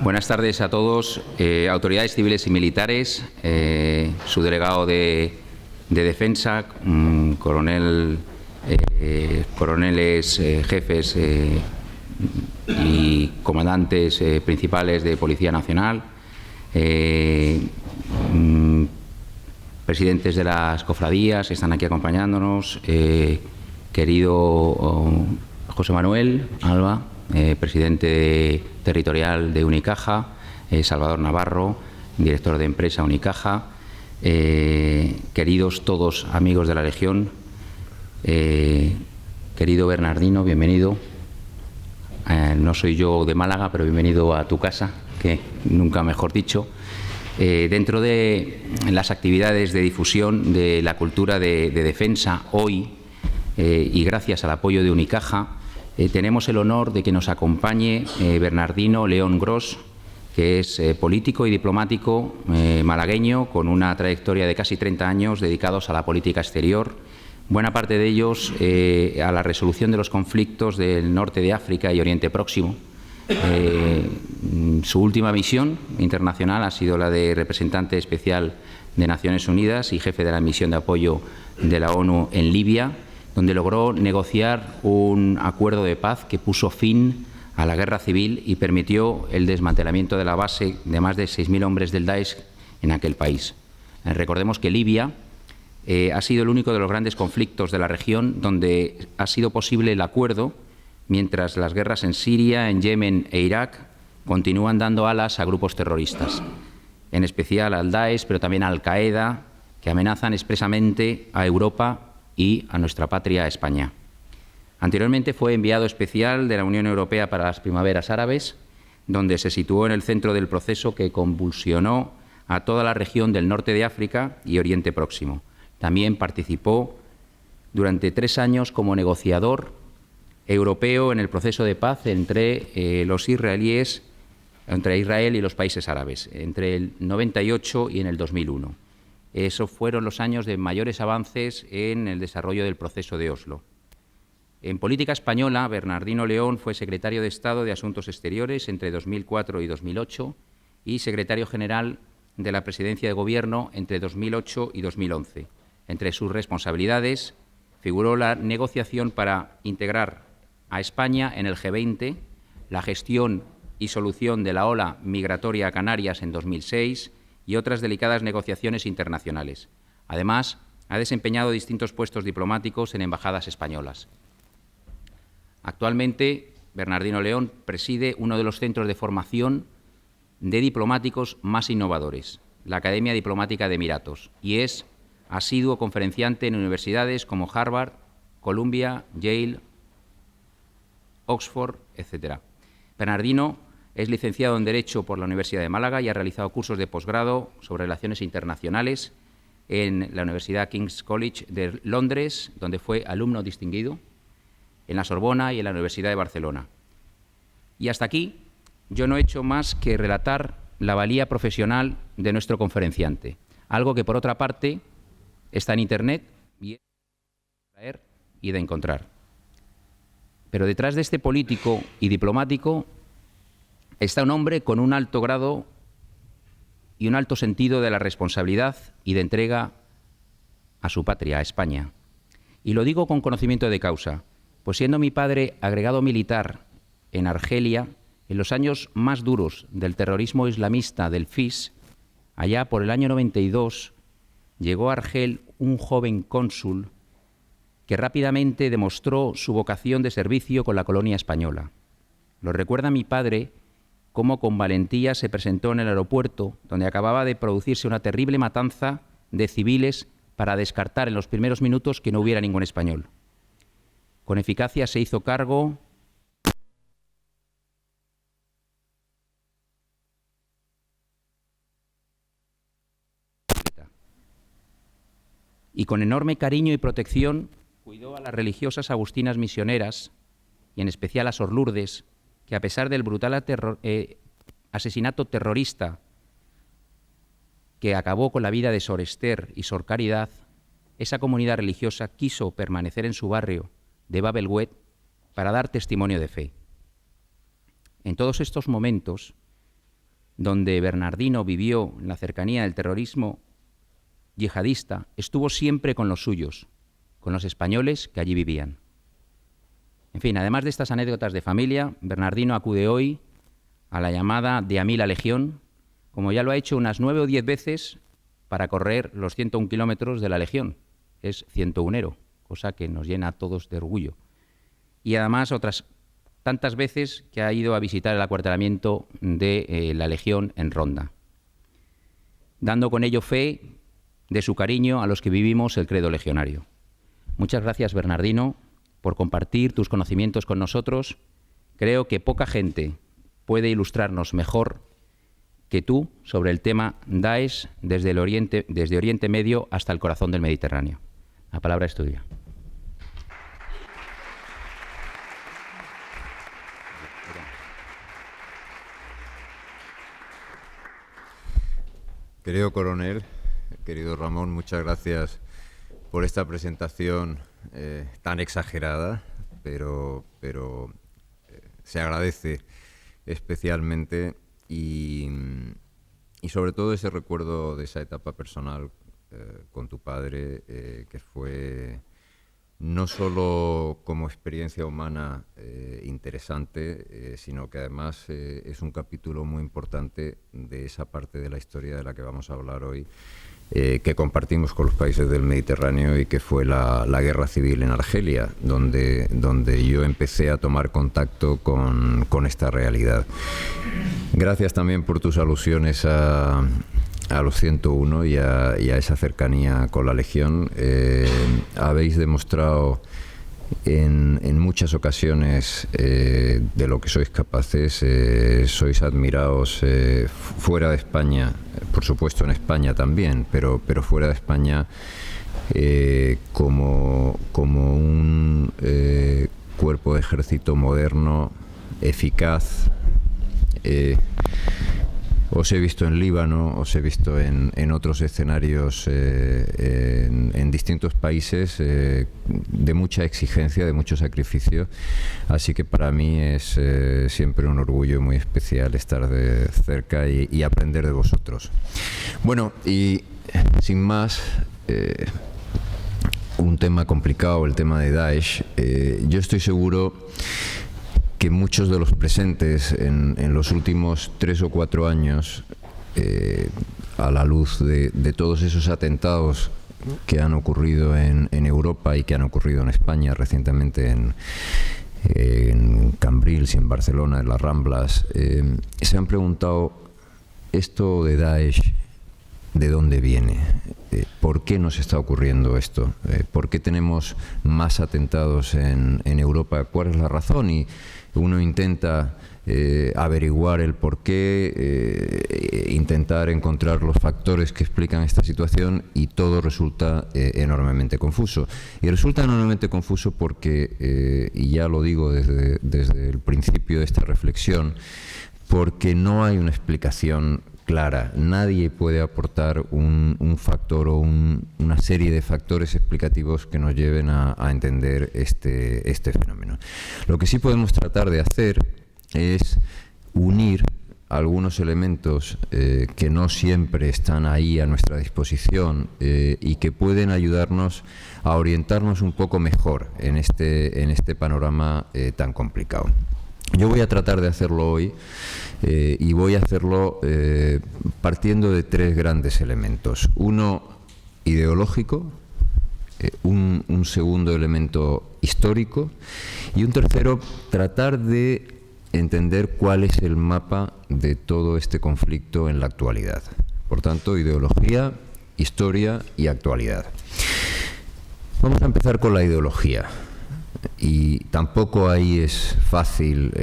Buenas tardes a todos, autoridades civiles y militares, su delegado de defensa, coroneles, jefes y comandantes principales de Policía Nacional, presidentes de las cofradías que están aquí acompañándonos, querido José Manuel Alba, presidente territorial de Unicaja, Salvador Navarro, director de empresa Unicaja, queridos todos amigos de la Legión, querido Bernardino, bienvenido. No soy yo de Málaga, pero bienvenido a tu casa, que nunca mejor dicho. Dentro de las actividades de difusión de la cultura de defensa hoy, y gracias al apoyo de Unicaja, tenemos el honor de que nos acompañe Bernardino León Gros, que es político y diplomático malagueño con una trayectoria de casi 30 años dedicados a la política exterior, buena parte de ellos a la resolución de los conflictos del norte de África y Oriente Próximo. Su última misión internacional ha sido la de representante especial de Naciones Unidas y jefe de la misión de apoyo de la ONU en Libia, donde logró negociar un acuerdo de paz que puso fin a la guerra civil y permitió el desmantelamiento de la base de más de 6.000 hombres del Daesh en aquel país. Recordemos que Libia ha sido el único de los grandes conflictos de la región donde ha sido posible el acuerdo, mientras las guerras en Siria, en Yemen e Irak continúan dando alas a grupos terroristas, en especial al Daesh, pero también a Al-Qaeda, que amenazan expresamente a Europa y a nuestra patria España. Anteriormente fue enviado especial de la Unión Europea para las primaveras árabes, donde se situó en el centro del proceso que convulsionó a toda la región del norte de África y Oriente Próximo. También participó durante 3 años como negociador europeo en el proceso de paz entre los israelíes, entre Israel y los países árabes, entre el 98 y en el 2001. Esos fueron los años de mayores avances en el desarrollo del proceso de Oslo. En política española, Bernardino León fue secretario de Estado de Asuntos Exteriores entre 2004 y 2008 y secretario general de la Presidencia de Gobierno entre 2008 y 2011. Entre sus responsabilidades figuró la negociación para integrar a España en el G20, la gestión y solución de la ola migratoria a Canarias en 2006, y otras delicadas negociaciones internacionales. Además, ha desempeñado distintos puestos diplomáticos en embajadas españolas. Actualmente, Bernardino León preside uno de los centros de formación de diplomáticos más innovadores, la Academia Diplomática de Emiratos, y es asiduo conferenciante en universidades como Harvard, Columbia, Yale, Oxford, etc. Bernardino es licenciado en Derecho por la Universidad de Málaga y ha realizado cursos de posgrado sobre relaciones internacionales en la Universidad King's College de Londres, donde fue alumno distinguido, en la Sorbona y en la Universidad de Barcelona. Y hasta aquí yo no he hecho más que relatar la valía profesional de nuestro conferenciante, algo que por otra parte está en Internet y es de traer y de encontrar. Pero detrás de este político y diplomático está un hombre con un alto grado y un alto sentido de la responsabilidad y de entrega a su patria, a España. Y lo digo con conocimiento de causa, pues siendo mi padre agregado militar en Argelia, en los años más duros del terrorismo islamista del FIS, allá por el año 92, llegó a Argel un joven cónsul que rápidamente demostró su vocación de servicio con la colonia española. Lo recuerda mi padre cómo con valentía se presentó en el aeropuerto, donde acababa de producirse una terrible matanza de civiles para descartar en los primeros minutos que no hubiera ningún español. Con eficacia se hizo cargo y con enorme cariño y protección cuidó a las religiosas agustinas misioneras, y en especial a Sor Lourdes, que a pesar del brutal asesinato terrorista que acabó con la vida de Sor Esther y Sor Caridad, esa comunidad religiosa quiso permanecer en su barrio de Bab el-Oued para dar testimonio de fe. En todos estos momentos, donde Bernardino vivió en la cercanía del terrorismo yihadista, estuvo siempre con los suyos, con los españoles que allí vivían. En fin, además de estas anécdotas de familia, Bernardino acude hoy a la llamada de a mí la Legión, como ya lo ha hecho unas 9 o 10 veces para correr los 101 kilómetros de la Legión. Es 101ero, cosa que nos llena a todos de orgullo. Y además otras tantas veces que ha ido a visitar el acuartelamiento de la Legión en Ronda, dando con ello fe de su cariño a los que vivimos el credo legionario. Muchas gracias, Bernardino, por compartir tus conocimientos con nosotros. Creo que poca gente puede ilustrarnos mejor que tú sobre el tema Daesh desde Oriente Medio hasta el corazón del Mediterráneo. La palabra es tuya. Querido coronel, querido Ramón, muchas gracias por esta presentación tan exagerada, pero se agradece especialmente y sobre todo ese recuerdo de esa etapa personal con tu padre, que fue no solo como experiencia humana interesante, sino que además es un capítulo muy importante de esa parte de la historia de la que vamos a hablar hoy, que compartimos con los países del Mediterráneo, y que fue la guerra civil en Argelia, donde yo empecé a tomar contacto con esta realidad. Gracias también por tus alusiones a los 101 y a esa cercanía con la Legión. Habéis demostrado en muchas ocasiones de lo que sois capaces. Sois admirados fuera de España, por supuesto en España también, pero fuera de España, como un cuerpo de ejército moderno, eficaz. Os he visto en Líbano, os he visto en otros escenarios en distintos países de mucha exigencia, de mucho sacrificio. Así que para mí es siempre un orgullo muy especial estar de cerca y aprender de vosotros. Bueno, y sin más, un tema complicado, el tema de Daesh. Yo estoy seguro que muchos de los presentes en los últimos 3 o 4 años, a la luz de todos esos atentados que han ocurrido en Europa y que han ocurrido en España recientemente, en Cambrils y en Barcelona, en las Ramblas, se han preguntado, ¿esto de Daesh de dónde viene? ¿Por qué nos está ocurriendo esto? ¿Por qué tenemos más atentados en Europa? ¿Cuál es la razón? Y uno intenta averiguar el porqué, intentar encontrar los factores que explican esta situación, y todo resulta enormemente confuso. Y resulta enormemente confuso porque, y ya lo digo desde el principio de esta reflexión, porque no hay una explicación clara. Nadie puede aportar un factor o una serie de factores explicativos que nos lleven a entender este fenómeno. Lo que sí podemos tratar de hacer es unir algunos elementos que no siempre están ahí a nuestra disposición y que pueden ayudarnos a orientarnos un poco mejor en este panorama tan complicado. Yo voy a tratar de hacerlo hoy y voy a hacerlo partiendo de 3 grandes elementos. Uno ideológico, un segundo elemento histórico y un tercero, tratar de entender cuál es el mapa de todo este conflicto en la actualidad. Por tanto, ideología, historia y actualidad. Vamos a empezar con la ideología. Y tampoco ahí es fácil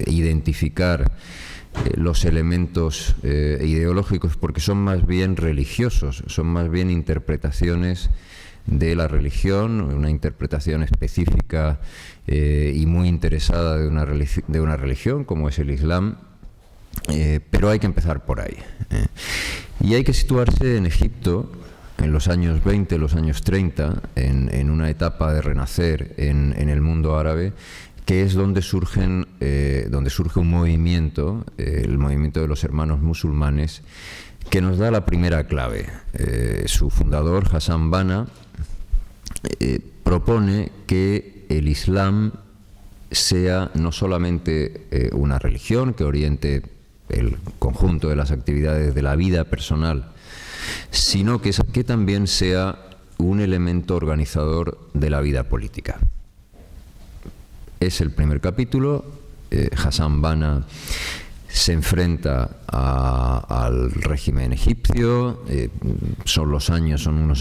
identificar los elementos ideológicos, porque son más bien religiosos, son más bien interpretaciones de la religión, una interpretación específica y muy interesada de una religión como es el Islam, pero hay que empezar por ahí. Y hay que situarse en Egipto en los años 20, los años 30, en una etapa de renacer en el mundo árabe, que es donde surge un movimiento, el movimiento de los hermanos musulmanes, que nos da la primera clave. Su fundador, Hassan Banna, propone que el Islam sea no solamente una religión que oriente el conjunto de las actividades de la vida personal, sino que también sea un elemento organizador de la vida política. Es el primer capítulo. Hassan Banna se enfrenta al régimen egipcio. Son unos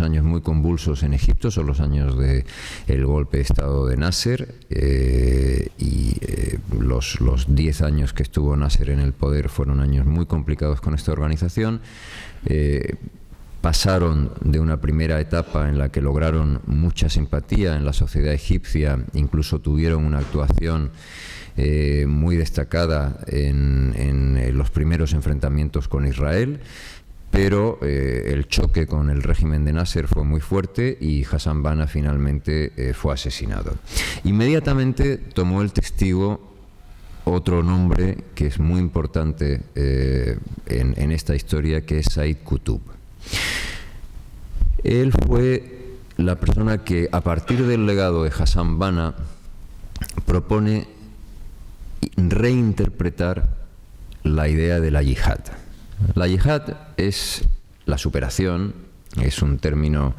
años muy convulsos en Egipto, son los años del golpe de Estado de Nasser, y los 10 años que estuvo Nasser en el poder fueron años muy complicados con esta organización. Pasaron de una primera etapa en la que lograron mucha simpatía en la sociedad egipcia, incluso tuvieron una actuación muy destacada en los primeros enfrentamientos con Israel, pero el choque con el régimen de Nasser fue muy fuerte y Hassan Banna finalmente fue asesinado. Inmediatamente tomó el testigo otro nombre que es muy importante en esta historia, que es Said Qutb. Él fue la persona que, a partir del legado de Hassan Banna, propone reinterpretar la idea de la yihad. La yihad es la superación, es un término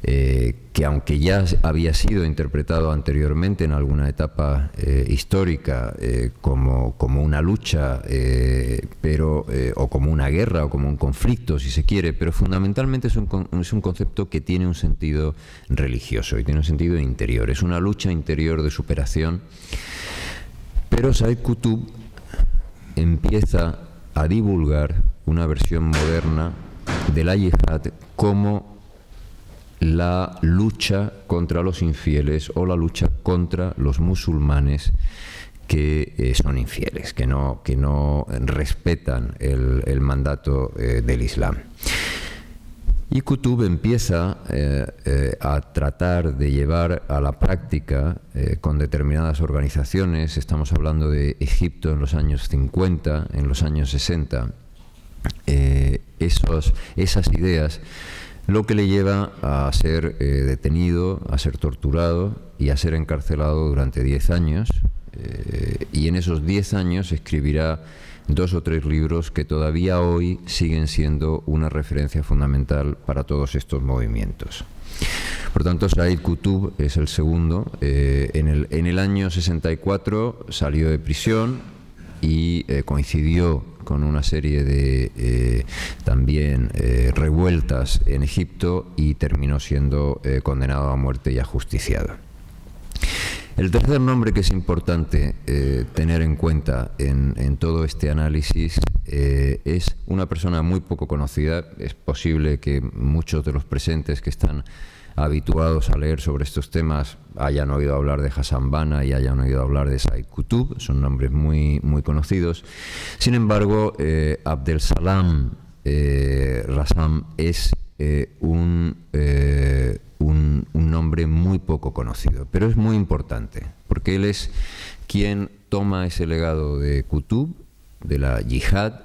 que, aunque ya había sido interpretado anteriormente en alguna etapa histórica como una lucha, o como una guerra o como un conflicto, si se quiere, pero fundamentalmente es un concepto que tiene un sentido religioso y tiene un sentido interior. Es una lucha interior de superación. Pero Said Qutb empieza a divulgar una versión moderna de la yihad como la lucha contra los infieles o la lucha contra los musulmanes que son infieles, que no respetan el mandato del Islam. Y Qutb empieza a tratar de llevar a la práctica con determinadas organizaciones, estamos hablando de Egipto en los años 50, en los años 60, esas ideas, lo que le lleva a ser detenido, a ser torturado y a ser encarcelado durante 10 años. Y en esos 10 años escribirá 2 o 3 libros que todavía hoy siguen siendo una referencia fundamental para todos estos movimientos. Por tanto, Said Qutb es el segundo. En el año 64 salió de prisión y coincidió con una serie de también revueltas en Egipto y terminó siendo condenado a muerte y ajusticiado. El tercer nombre que es importante tener en cuenta en todo este análisis es una persona muy poco conocida. Es posible que muchos de los presentes que están habituados a leer sobre estos temas hayan oído hablar de Hassan Banna y hayan oído hablar de Said Qutb. Son nombres muy, muy conocidos. Sin embargo, Abdel-Salam Rassam es un nombre muy poco conocido, pero es muy importante, porque él es quien toma ese legado de Qutb, de la yihad,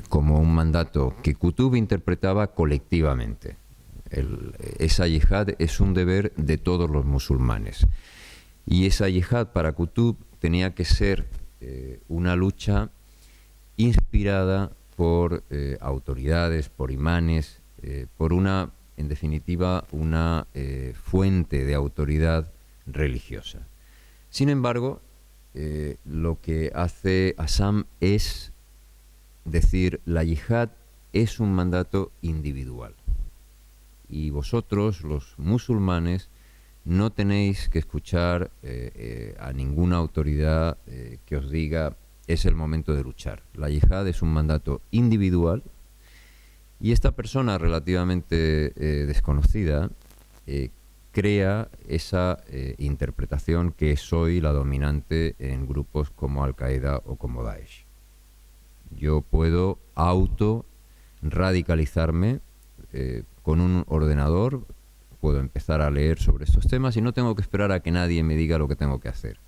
como un mandato que Qutb interpretaba colectivamente. Esa yihad es un deber de todos los musulmanes, y esa yihad para Qutb tenía que ser una lucha inspirada por autoridades, por imanes, por en definitiva, una fuente de autoridad religiosa. Sin embargo, lo que hace Hassan es decir, la yihad es un mandato individual. Y vosotros, los musulmanes, no tenéis que escuchar a ninguna autoridad que os diga es el momento de luchar. La yihad es un mandato individual y esta persona relativamente desconocida crea esa interpretación que es hoy la dominante en grupos como Al-Qaeda o como Daesh. Yo puedo auto-radicalizarme con un ordenador, puedo empezar a leer sobre estos temas y no tengo que esperar a que nadie me diga lo que tengo que hacer.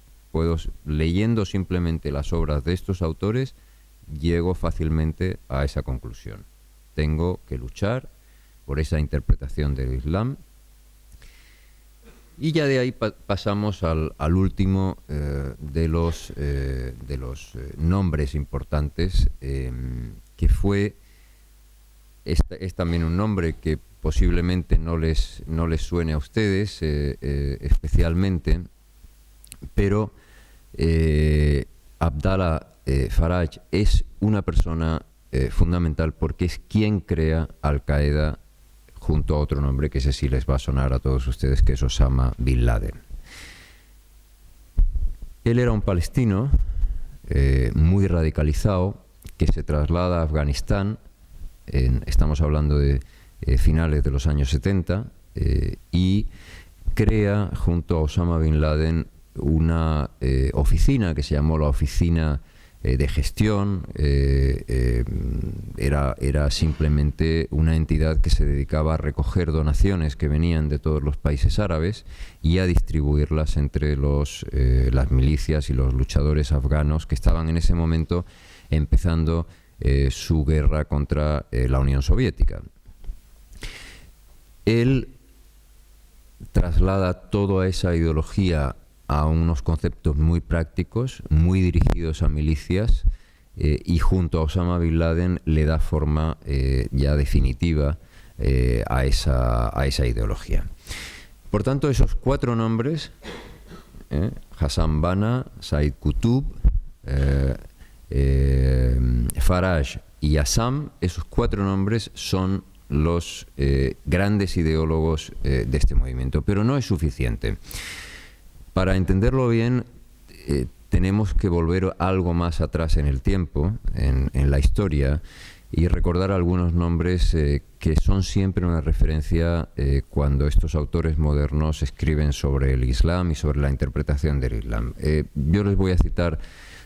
Leyendo simplemente las obras de estos autores, llego fácilmente a esa conclusión. Tengo que luchar por esa interpretación del Islam. Y ya de ahí pasamos al último de los nombres importantes, que fue, es también un nombre que posiblemente no les suene a ustedes especialmente, pero Abdallah Faraj es una persona fundamental porque es quien crea Al-Qaeda junto a otro nombre que ese sí les va a sonar a todos ustedes, que es Osama Bin Laden. Él era un palestino muy radicalizado que se traslada a Afganistán, estamos hablando de finales de los años 70, y crea junto a Osama Bin Laden una oficina que se llamó la Oficina de Gestión. Era simplemente una entidad que se dedicaba a recoger donaciones que venían de todos los países árabes y a distribuirlas entre las milicias y los luchadores afganos que estaban en ese momento empezando su guerra contra la Unión Soviética. Él traslada toda esa ideología a unos conceptos muy prácticos, muy dirigidos a milicias, y junto a Osama Bin Laden le da forma ya definitiva a esa ideología. Por tanto, esos cuatro nombres, Hassan Banna, Said Qutb, Faraj y Azzam, esos cuatro nombres son los grandes ideólogos de este movimiento, pero no es suficiente. Para entenderlo bien, tenemos que volver algo más atrás en el tiempo, en la historia, y recordar algunos nombres que son siempre una referencia cuando estos autores modernos escriben sobre el Islam y sobre la interpretación del Islam. Yo les voy a citar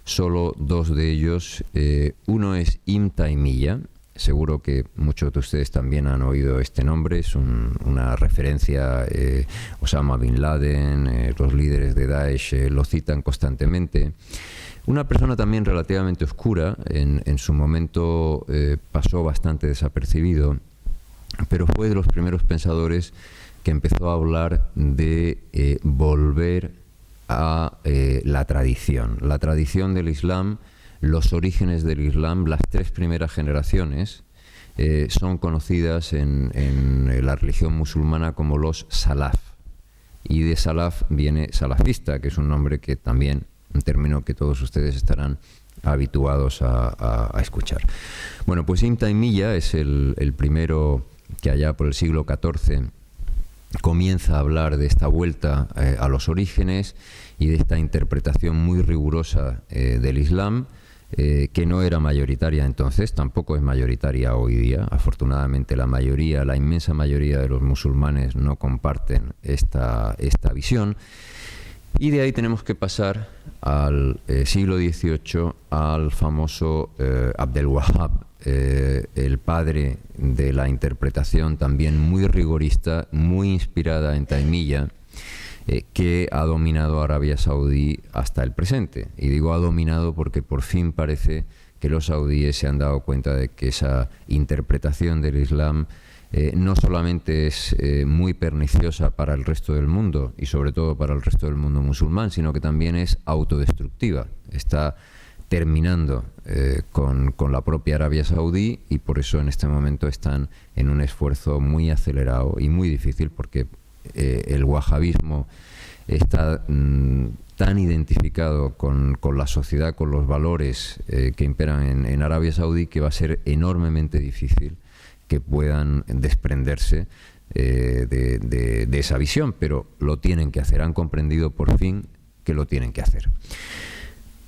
solo dos de ellos. Uno es Ibn Taymiyyah. Seguro que muchos de ustedes también han oído este nombre, es una referencia. Osama Bin Laden, los líderes de Daesh lo citan constantemente. Una persona también relativamente oscura, en su momento pasó bastante desapercibido, pero fue de los primeros pensadores que empezó a hablar de volver a la tradición del Islam. Los orígenes del Islam, las tres primeras generaciones, son conocidas en la religión musulmana como los salaf. Y de salaf viene salafista, que es un nombre que también, un término que todos ustedes estarán habituados a escuchar. Bueno, pues Ibn Taymiyyah es el primero que allá por el siglo XIV comienza a hablar de esta vuelta a los orígenes y de esta interpretación muy rigurosa del Islam, que no era mayoritaria entonces, tampoco es mayoritaria hoy día. Afortunadamente la inmensa mayoría de los musulmanes no comparten esta visión. Y de ahí tenemos que pasar al siglo XVIII, al famoso Abdel Wahhab, el padre de la interpretación también muy rigorista, muy inspirada en Taymiyyah, que ha dominado Arabia Saudí hasta el presente. Y digo ha dominado porque por fin parece que los saudíes se han dado cuenta de que esa interpretación del Islam no solamente es muy perniciosa para el resto del mundo y sobre todo para el resto del mundo musulmán, sino que también es autodestructiva. Está terminando con la propia Arabia Saudí y por eso en este momento están en un esfuerzo muy acelerado y muy difícil porque el wahabismo está tan identificado con la sociedad, con los valores que imperan en Arabia Saudí, que va a ser enormemente difícil que puedan desprenderse de esa visión, pero lo tienen que hacer. Han comprendido por fin que lo tienen que hacer.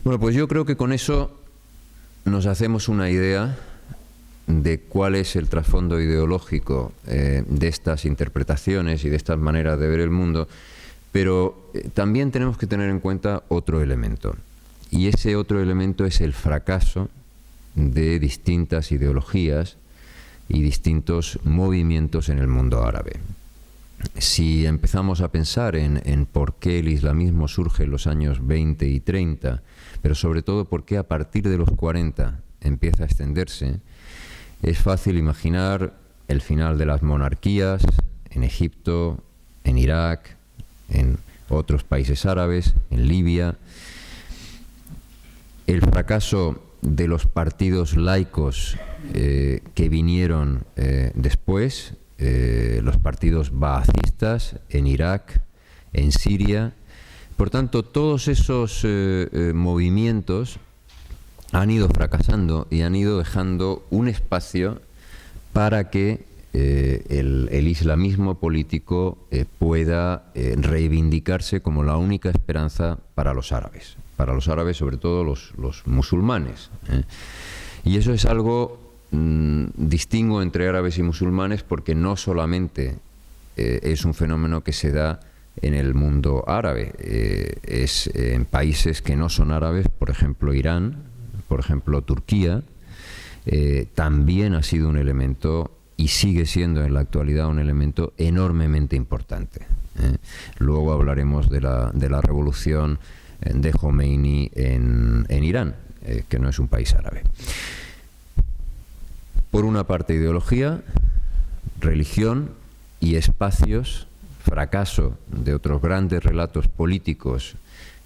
Bueno, pues yo creo que con eso nos hacemos una idea de cuál es el trasfondo ideológico de estas interpretaciones y de estas maneras de ver el mundo, pero también tenemos que tener en cuenta otro elemento, y ese otro elemento es el fracaso de distintas ideologías y distintos movimientos en el mundo árabe. Si empezamos a pensar en por qué el islamismo surge en los años 20 y 30, pero sobre todo por qué a partir de los 40 empieza a extenderse, es fácil imaginar el final de las monarquías en Egipto, en Irak, en otros países árabes, en Libia, el fracaso de los partidos laicos que vinieron después, los partidos baacistas en Irak, en Siria. Por tanto, todos esos movimientos han ido fracasando y han ido dejando un espacio para que el islamismo político pueda reivindicarse como la única esperanza para los árabes sobre todo los musulmanes. Y eso es algo distingo entre árabes y musulmanes, porque no solamente es un fenómeno que se da en el mundo árabe, es en países que no son árabes, por ejemplo Irán, por ejemplo Turquía, también ha sido un elemento y sigue siendo en la actualidad un elemento enormemente importante. Luego hablaremos de la revolución de Khomeini en Irán, que no es un país árabe. Por una parte ideología, religión y espacios, fracaso de otros grandes relatos políticos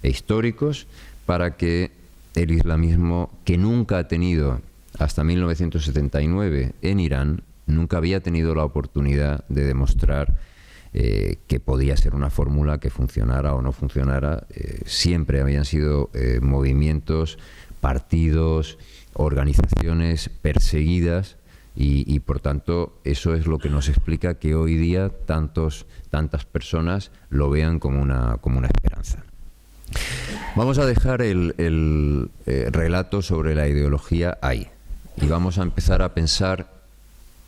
e históricos para que el islamismo, que nunca ha tenido hasta 1979 en Irán, nunca había tenido la oportunidad de demostrar que podía ser una fórmula que funcionara o no funcionara. Siempre habían sido movimientos, partidos, organizaciones perseguidas y por tanto eso es lo que nos explica que hoy día tantas personas lo vean como una esperanza. Vamos a dejar el relato sobre la ideología ahí y vamos a empezar a pensar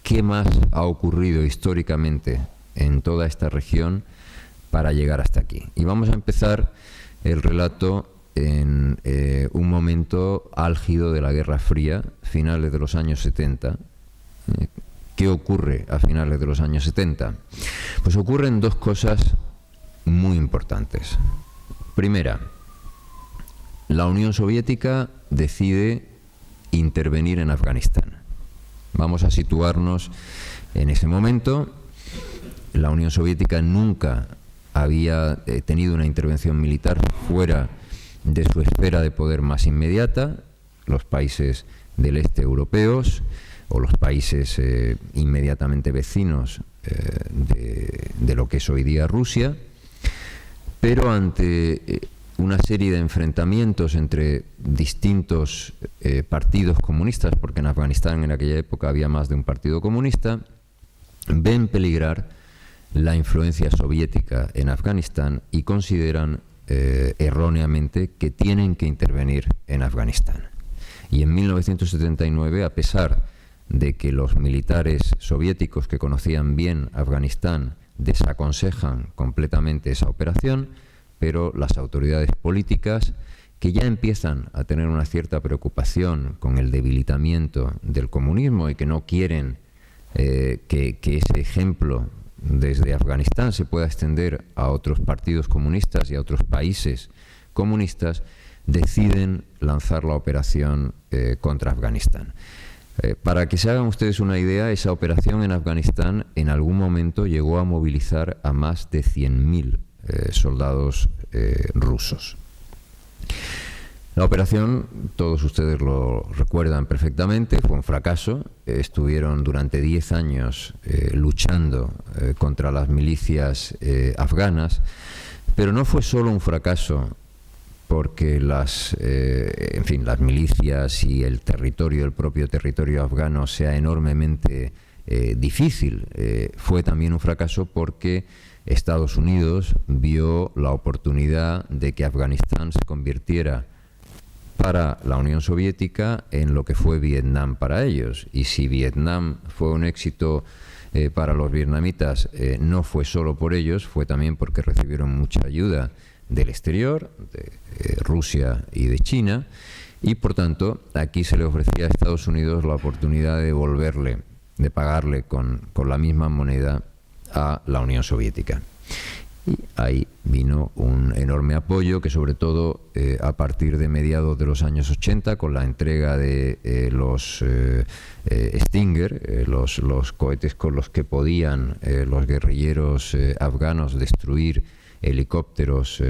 qué más ha ocurrido históricamente en toda esta región para llegar hasta aquí. Y vamos a empezar el relato en un momento álgido de la Guerra Fría, finales de los años 70. ¿Qué ocurre a finales de los años 70? Pues ocurren dos cosas muy importantes. Primera, la Unión Soviética decide intervenir en Afganistán. Vamos a situarnos en ese momento. La Unión Soviética nunca había tenido una intervención militar fuera de su esfera de poder más inmediata. Los países del este europeos o los países inmediatamente vecinos de lo que es hoy día Rusia, pero ante una serie de enfrentamientos entre distintos partidos comunistas, porque en Afganistán en aquella época había más de un partido comunista, ven peligrar la influencia soviética en Afganistán y consideran erróneamente que tienen que intervenir en Afganistán. Y en 1979, a pesar de que los militares soviéticos que conocían bien Afganistán desaconsejan completamente esa operación, pero las autoridades políticas, que ya empiezan a tener una cierta preocupación con el debilitamiento del comunismo y que no quieren que ese ejemplo desde Afganistán se pueda extender a otros partidos comunistas y a otros países comunistas, deciden lanzar la operación contra Afganistán. Para que se hagan ustedes una idea, esa operación en Afganistán en algún momento llegó a movilizar a más de 100.000 soldados rusos. La operación, todos ustedes lo recuerdan perfectamente, fue un fracaso. Estuvieron durante 10 años luchando contra las milicias afganas, pero no fue solo un fracaso porque las milicias y el propio territorio afgano sea enormemente difícil. Fue también un fracaso porque Estados Unidos vio la oportunidad de que Afganistán se convirtiera para la Unión Soviética en lo que fue Vietnam para ellos. Y si Vietnam fue un éxito para los vietnamitas, no fue solo por ellos, fue también porque recibieron mucha ayuda del exterior, de Rusia y de China, y por tanto aquí se le ofrecía a Estados Unidos la oportunidad de devolverle, de pagarle con la misma moneda a la Unión Soviética. Y ahí vino un enorme apoyo que, sobre todo a partir de mediados de los años 80, con la entrega de los Stinger, los cohetes con los que podían los guerrilleros afganos destruir helicópteros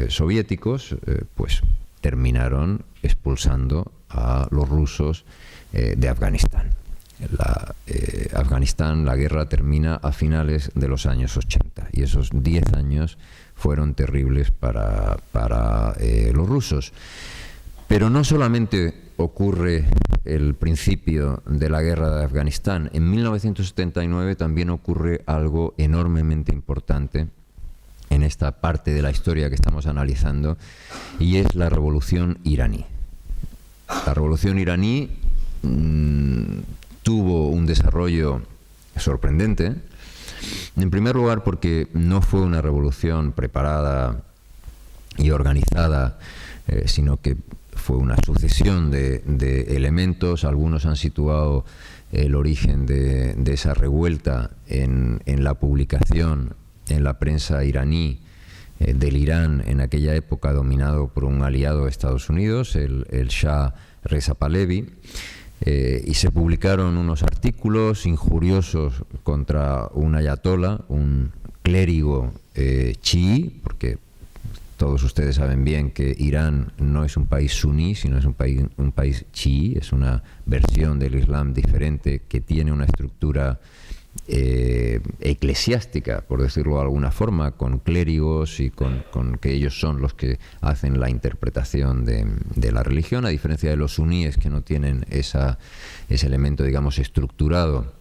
soviéticos, pues terminaron expulsando a los rusos de Afganistán. Afganistán, la guerra termina a finales de los años 80 y esos 10 años fueron terribles para los rusos. Pero no solamente ocurre el principio de la guerra de Afganistán, en 1979 también ocurre algo enormemente importante en esta parte de la historia que estamos analizando, y es la revolución iraní. La revolución iraní tuvo un desarrollo sorprendente, en primer lugar porque no fue una revolución preparada y organizada, sino que fue una sucesión de elementos. Algunos han situado el origen de esa revuelta en la publicación en la prensa iraní del Irán en aquella época dominado por un aliado de Estados Unidos, el Shah Reza Pahlavi. Y se publicaron unos artículos injuriosos contra un ayatolá, un clérigo chií, porque todos ustedes saben bien que Irán no es un país suní, sino es un país chií, es una versión del Islam diferente que tiene una estructura eclesiástica, por decirlo de alguna forma, con clérigos y con que ellos son los que hacen la interpretación de la religión, a diferencia de los suníes, que no tienen ese elemento, digamos, estructurado.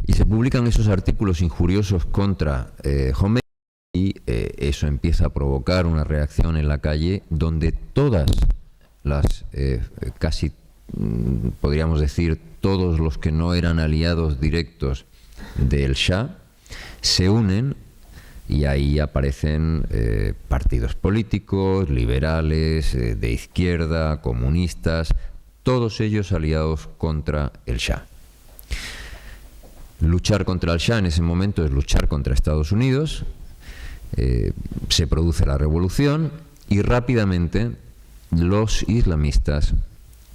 Y se publican esos artículos injuriosos contra Khomeini, y eso empieza a provocar una reacción en la calle donde todas las, casi podríamos decir, todos los que no eran aliados directos del Shah se unen, y ahí aparecen partidos políticos, liberales, de izquierda, comunistas, todos ellos aliados contra el Shah. Luchar contra el Shah en ese momento es luchar contra Estados Unidos. Se produce la revolución y rápidamente los islamistas,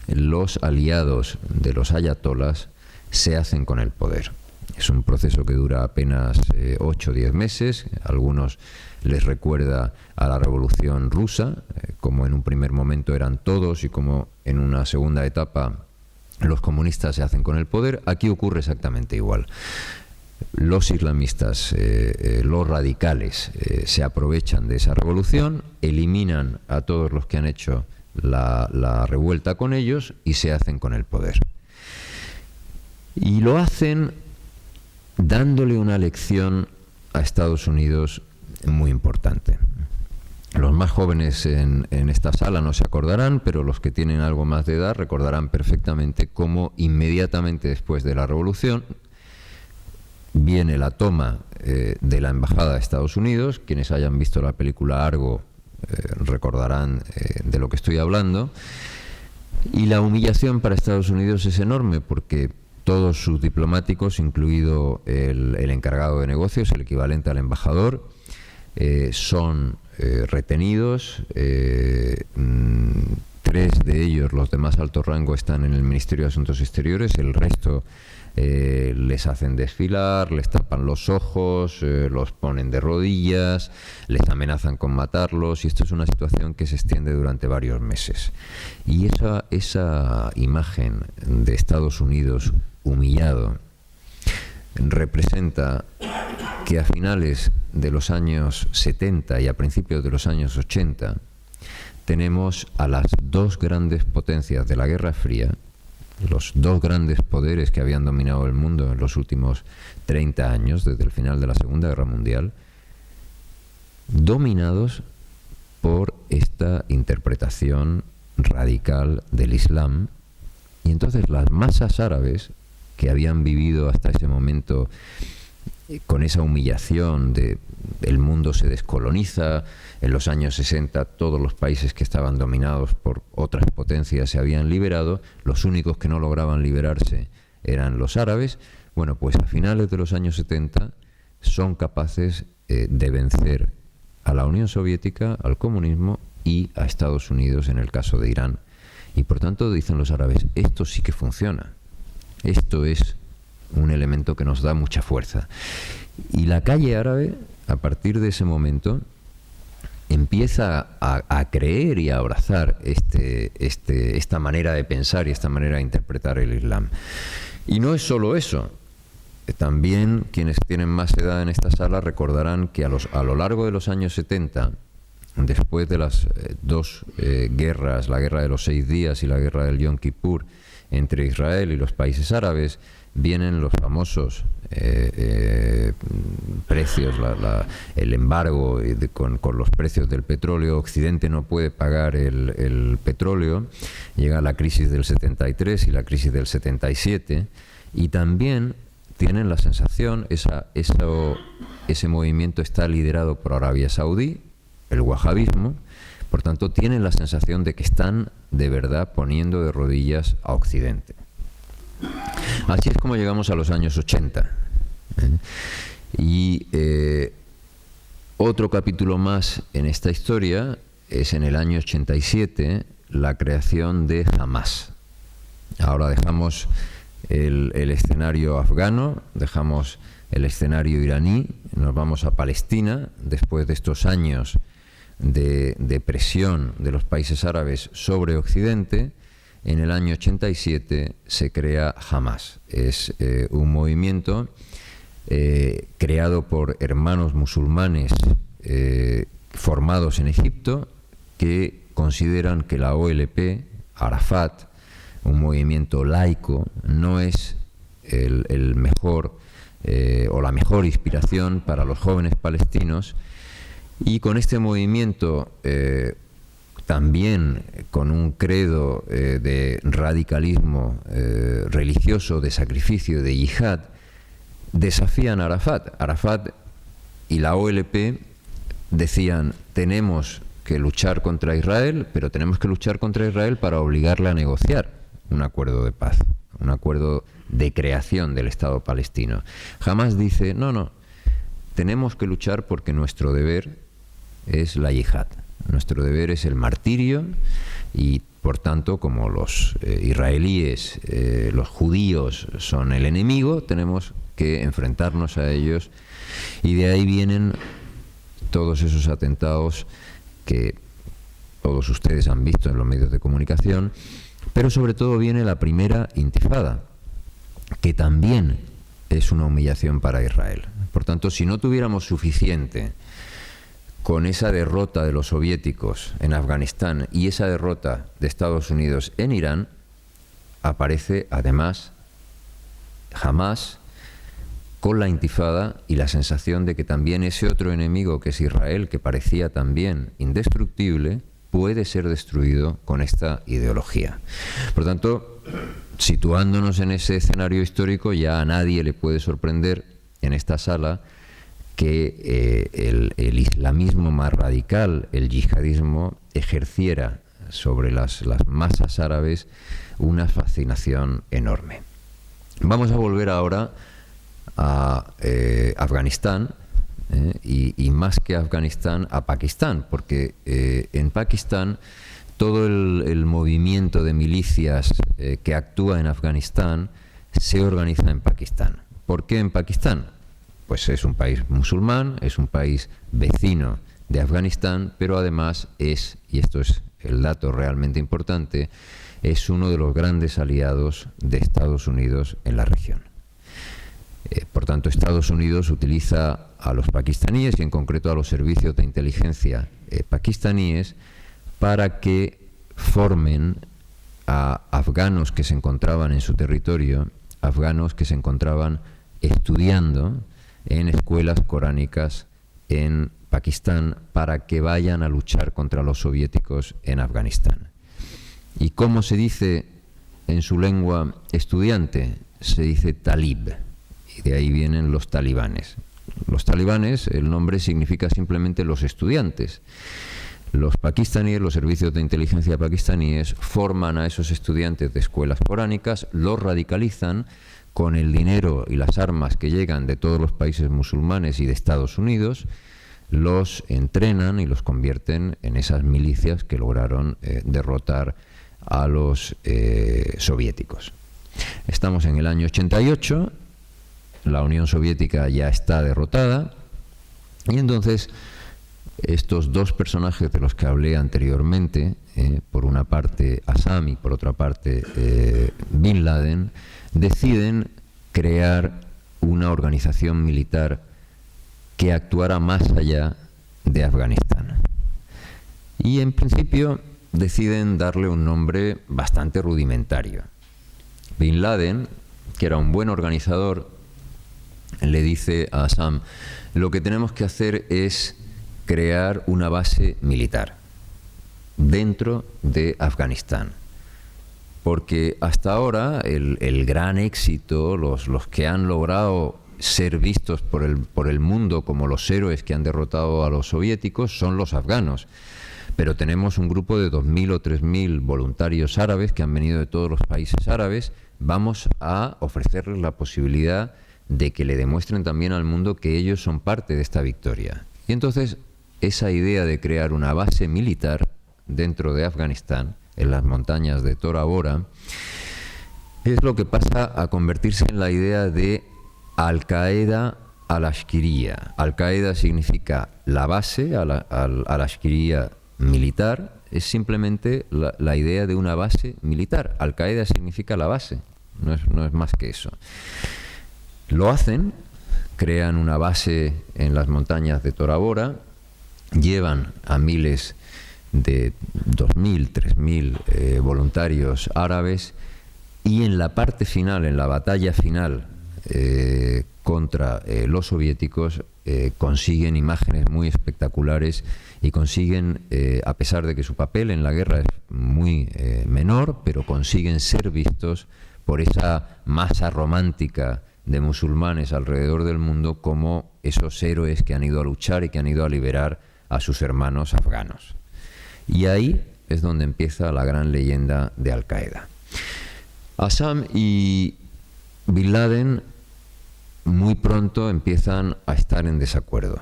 los aliados de los ayatolas, se hacen con el poder. Es un proceso que dura apenas 8 o 10 meses. A algunos les recuerda a la Revolución Rusa, como en un primer momento eran todos y como en una segunda etapa los comunistas se hacen con el poder. Aquí ocurre exactamente igual. Los islamistas, los radicales, se aprovechan de esa revolución, eliminan a todos los que han hecho la revuelta con ellos y se hacen con el poder. Y lo hacen dándole una lección a Estados Unidos muy importante. Los más jóvenes en esta sala no se acordarán, pero los que tienen algo más de edad recordarán perfectamente cómo inmediatamente después de la revolución viene la toma de la embajada de Estados Unidos. Quienes hayan visto la película Argo recordarán de lo que estoy hablando. Y la humillación para Estados Unidos es enorme, porque todos sus diplomáticos, incluido el encargado de negocios, el equivalente al embajador, son retenidos. 3 de ellos, los de más alto rango, están en el Ministerio de Asuntos Exteriores. El resto les hacen desfilar, les tapan los ojos, los ponen de rodillas, les amenazan con matarlos, y esto es una situación que se extiende durante varios meses. Y esa imagen de Estados Unidos humillado representa que a finales de los años 70 y a principios de los años 80 tenemos a las 2 grandes potencias de la Guerra Fría, los 2 grandes poderes que habían dominado el mundo en los últimos 30 años, desde el final de la Segunda Guerra Mundial, dominados por esta interpretación radical del Islam. Y entonces las masas árabes, que habían vivido hasta ese momento con esa humillación de el mundo se descoloniza, en los años 60 todos los países que estaban dominados por otras potencias se habían liberado, los únicos que no lograban liberarse eran los árabes. Bueno, pues a finales de los años 70 son capaces de vencer a la Unión Soviética, al comunismo y a Estados Unidos en el caso de Irán. Y por tanto dicen los árabes, esto sí que funciona, esto es un elemento que nos da mucha fuerza. Y la calle árabe, a partir de ese momento, empieza a creer y a abrazar esta manera de pensar y esta manera de interpretar el Islam. Y no es solo eso. También quienes tienen más edad en esta sala recordarán que a lo largo de los años 70, después de las dos guerras, la guerra de los 6 días y la guerra del Yom Kippur, entre Israel y los países árabes, vienen los famosos precios, el embargo con los precios del petróleo. Occidente no puede pagar el petróleo. Llega la crisis del 73 y la crisis del 77, y también tienen la sensación, ese movimiento está liderado por Arabia Saudí, el wahabismo, por tanto tienen la sensación de que están de verdad poniendo de rodillas a Occidente. Así es como llegamos a los años 80. Y otro capítulo más en esta historia es en el año 87, la creación de Hamás. Ahora dejamos el escenario afgano, dejamos el escenario iraní, nos vamos a Palestina, después de estos años de presión de los países árabes sobre Occidente. En el año 87 se crea Hamás. Es un movimiento creado por hermanos musulmanes formados en Egipto, que consideran que la OLP, Arafat, un movimiento laico, no es el mejor o la mejor inspiración para los jóvenes palestinos. Y con este movimiento, también con un credo de radicalismo religioso, de sacrificio, de yihad, desafían a Arafat. Arafat y la OLP decían, tenemos que luchar contra Israel, pero tenemos que luchar contra Israel para obligarle a negociar un acuerdo de paz, un acuerdo de creación del Estado palestino. Hamás dice, no, tenemos que luchar porque nuestro deber es la yihad. Nuestro deber es el martirio, y por tanto, como los israelíes, los judíos son el enemigo, tenemos que enfrentarnos a ellos. Y de ahí vienen todos esos atentados que todos ustedes han visto en los medios de comunicación, pero sobre todo viene la primera intifada, que también es una humillación para Israel. Por tanto, si no tuviéramos suficiente con esa derrota de los soviéticos en Afganistán y esa derrota de Estados Unidos en Irán, aparece además Hamás con la intifada y la sensación de que también ese otro enemigo, que es Israel, que parecía también indestructible, puede ser destruido con esta ideología. Por tanto, situándonos en ese escenario histórico, ya a nadie le puede sorprender en esta sala que el islamismo más radical, el yihadismo, ejerciera sobre las masas árabes una fascinación enorme. Vamos a volver ahora a Afganistán, y más que Afganistán, a Pakistán, porque en Pakistán todo el movimiento de milicias que actúa en Afganistán se organiza en Pakistán. ¿Por qué en Pakistán? Pues es un país musulmán, es un país vecino de Afganistán, pero además es, y esto es el dato realmente importante, es uno de los grandes aliados de Estados Unidos en la región. Por tanto, Estados Unidos utiliza a los pakistaníes, y en concreto a los servicios de inteligencia pakistaníes, para que formen a afganos que se encontraban en su territorio, afganos que se encontraban estudiando en escuelas coránicas en Pakistán para que vayan a luchar contra los soviéticos en Afganistán. ¿Y cómo se dice en su lengua estudiante? Se dice talib, y de ahí vienen los talibanes. Los talibanes, el nombre significa simplemente los estudiantes. Los pakistaníes, los servicios de inteligencia pakistaníes, forman a esos estudiantes de escuelas coránicas, los radicalizan con el dinero y las armas que llegan de todos los países musulmanes y de Estados Unidos, los entrenan y los convierten en esas milicias que lograron derrotar a los soviéticos. Estamos en el año 88, la Unión Soviética ya está derrotada, y entonces estos dos personajes de los que hablé anteriormente, por una parte Azzam y por otra parte Bin Laden, deciden crear una organización militar que actuara más allá de Afganistán. Y en principio deciden darle un nombre bastante rudimentario. Bin Laden, que era un buen organizador, le dice a Azzam: lo que tenemos que hacer es crear una base militar dentro de Afganistán, porque hasta ahora el gran éxito, los que han logrado ser vistos por el mundo como los héroes que han derrotado a los soviéticos, son los afganos. Pero tenemos un grupo de 2.000 o 3.000 voluntarios árabes que han venido de todos los países árabes. Vamos a ofrecerles la posibilidad de que le demuestren también al mundo que ellos son parte de esta victoria. Y entonces esa idea de crear una base militar dentro de Afganistán, en las montañas de Tora Bora, es lo que pasa a convertirse en la idea de Al-Qaeda al-Ashqiriyya. Al-Qaeda significa la base, al-Ashqiriyya militar, es simplemente la idea de una base militar. Al-Qaeda significa la base, no es más que eso. Lo hacen, crean una base en las montañas de Tora Bora, llevan a miles de 2.000, 3.000 voluntarios árabes, y en la parte final, en la batalla final contra los soviéticos, consiguen imágenes muy espectaculares y consiguen, a pesar de que su papel en la guerra es muy menor, pero consiguen ser vistos por esa masa romántica de musulmanes alrededor del mundo como esos héroes que han ido a luchar y que han ido a liberar a sus hermanos afganos. Y ahí es donde empieza la gran leyenda de Al-Qaeda. Azzam y Bin Laden muy pronto empiezan a estar en desacuerdo.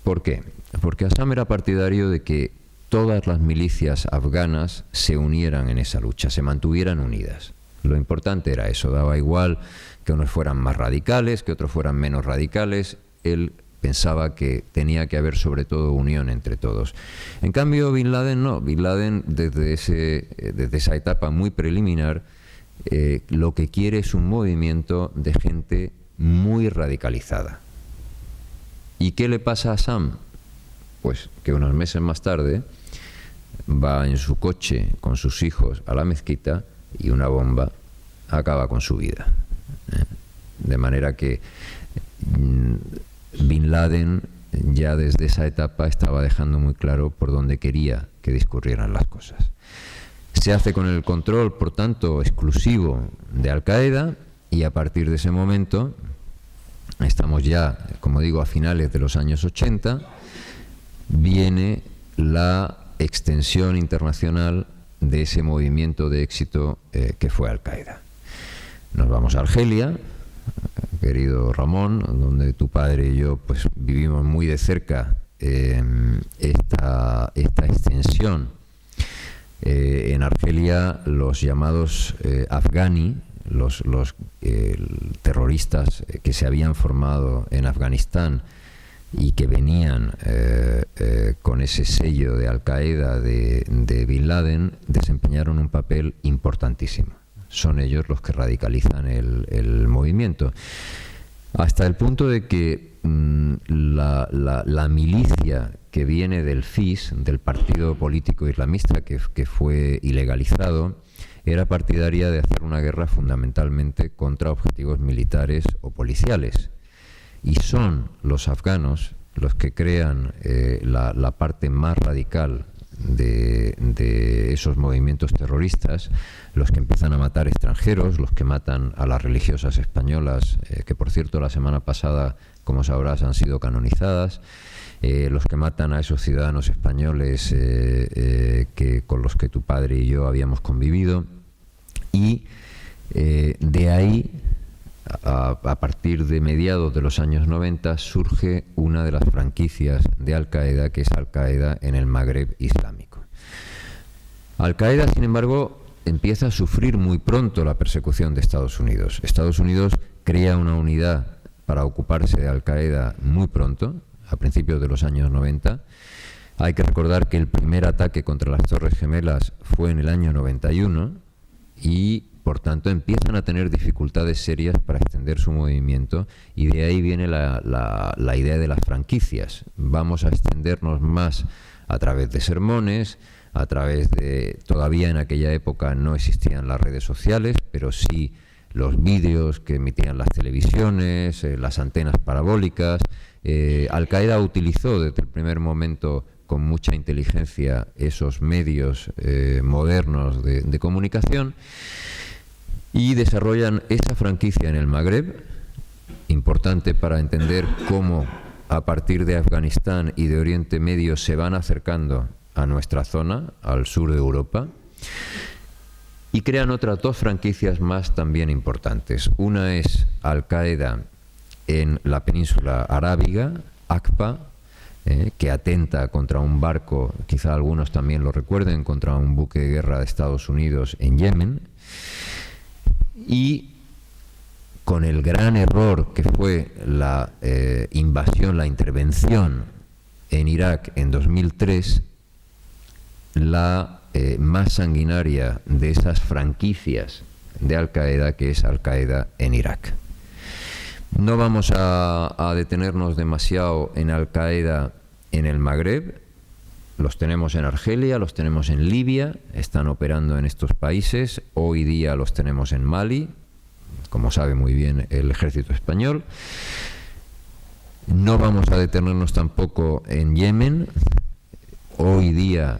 ¿Por qué? Porque Azzam era partidario de que todas las milicias afganas se unieran en esa lucha, se mantuvieran unidas. Lo importante era eso, daba igual que unos fueran más radicales, que otros fueran menos radicales. Él pensaba que tenía que haber sobre todo unión entre todos. En cambio, Bin Laden no. Bin Laden, desde esa etapa muy preliminar, lo que quiere es un movimiento de gente muy radicalizada. ¿Y qué le pasa a Azzam? Pues que unos meses más tarde va en su coche con sus hijos a la mezquita y una bomba acaba con su vida. De manera que Bin Laden ya desde esa etapa estaba dejando muy claro por dónde quería que discurrieran las cosas. Se hace con el control, por tanto, exclusivo de Al-Qaeda, y a partir de ese momento, estamos ya, como digo, a finales de los años 80, viene la extensión internacional de ese movimiento de éxito que fue Al-Qaeda. Nos vamos a Argelia, querido Ramón, donde tu padre y yo pues vivimos muy de cerca esta extensión. En Argelia los llamados afghani, los terroristas que se habían formado en Afganistán y que venían con ese sello de Al-Qaeda de Bin Laden, desempeñaron un papel importantísimo. Son ellos los que radicalizan el movimiento, hasta el punto de que la milicia que viene del FIS, del Partido Político Islamista, que fue ilegalizado, era partidaria de hacer una guerra fundamentalmente contra objetivos militares o policiales. Y son los afganos los que crean la parte más radical de esos movimientos terroristas, los que empiezan a matar extranjeros, los que matan a las religiosas españolas, que por cierto la semana pasada, como sabrás, han sido canonizadas, los que matan a esos ciudadanos españoles con los que tu padre y yo habíamos convivido. Y de ahí, a partir de mediados de los años 90, surge una de las franquicias de Al-Qaeda, que es Al-Qaeda en el Magreb islámico. Al-Qaeda, sin embargo, empieza a sufrir muy pronto la persecución de Estados Unidos. Estados Unidos crea una unidad para ocuparse de Al-Qaeda muy pronto, a principios de los años 90. Hay que recordar que el primer ataque contra las Torres Gemelas fue en el año 91 y, por tanto, empiezan a tener dificultades serias para extender su movimiento, y de ahí viene la idea de las franquicias. Vamos a extendernos más a través de sermones, a través de... Todavía en aquella época no existían las redes sociales, pero sí los vídeos que emitían las televisiones, las antenas parabólicas. Al-Qaeda utilizó desde el primer momento con mucha inteligencia esos medios modernos de comunicación, y desarrollan esa franquicia en el Magreb, importante para entender cómo a partir de Afganistán y de Oriente Medio se van acercando a nuestra zona, al sur de Europa, y crean otras dos franquicias más también importantes. Una es Al-Qaeda en la península arábiga, AQPA, que atenta contra un barco, quizá algunos también lo recuerden, contra un buque de guerra de Estados Unidos en Yemen, y con el gran error que fue la invasión, la intervención en Irak en 2003, la más sanguinaria de esas franquicias de Al-Qaeda, que es Al-Qaeda en Irak. No vamos a detenernos demasiado en Al-Qaeda en el Magreb. Los tenemos en Argelia, los tenemos en Libia, están operando en estos países. Hoy día los tenemos en Mali, como sabe muy bien el ejército español. No vamos a detenernos tampoco en Yemen. Hoy día,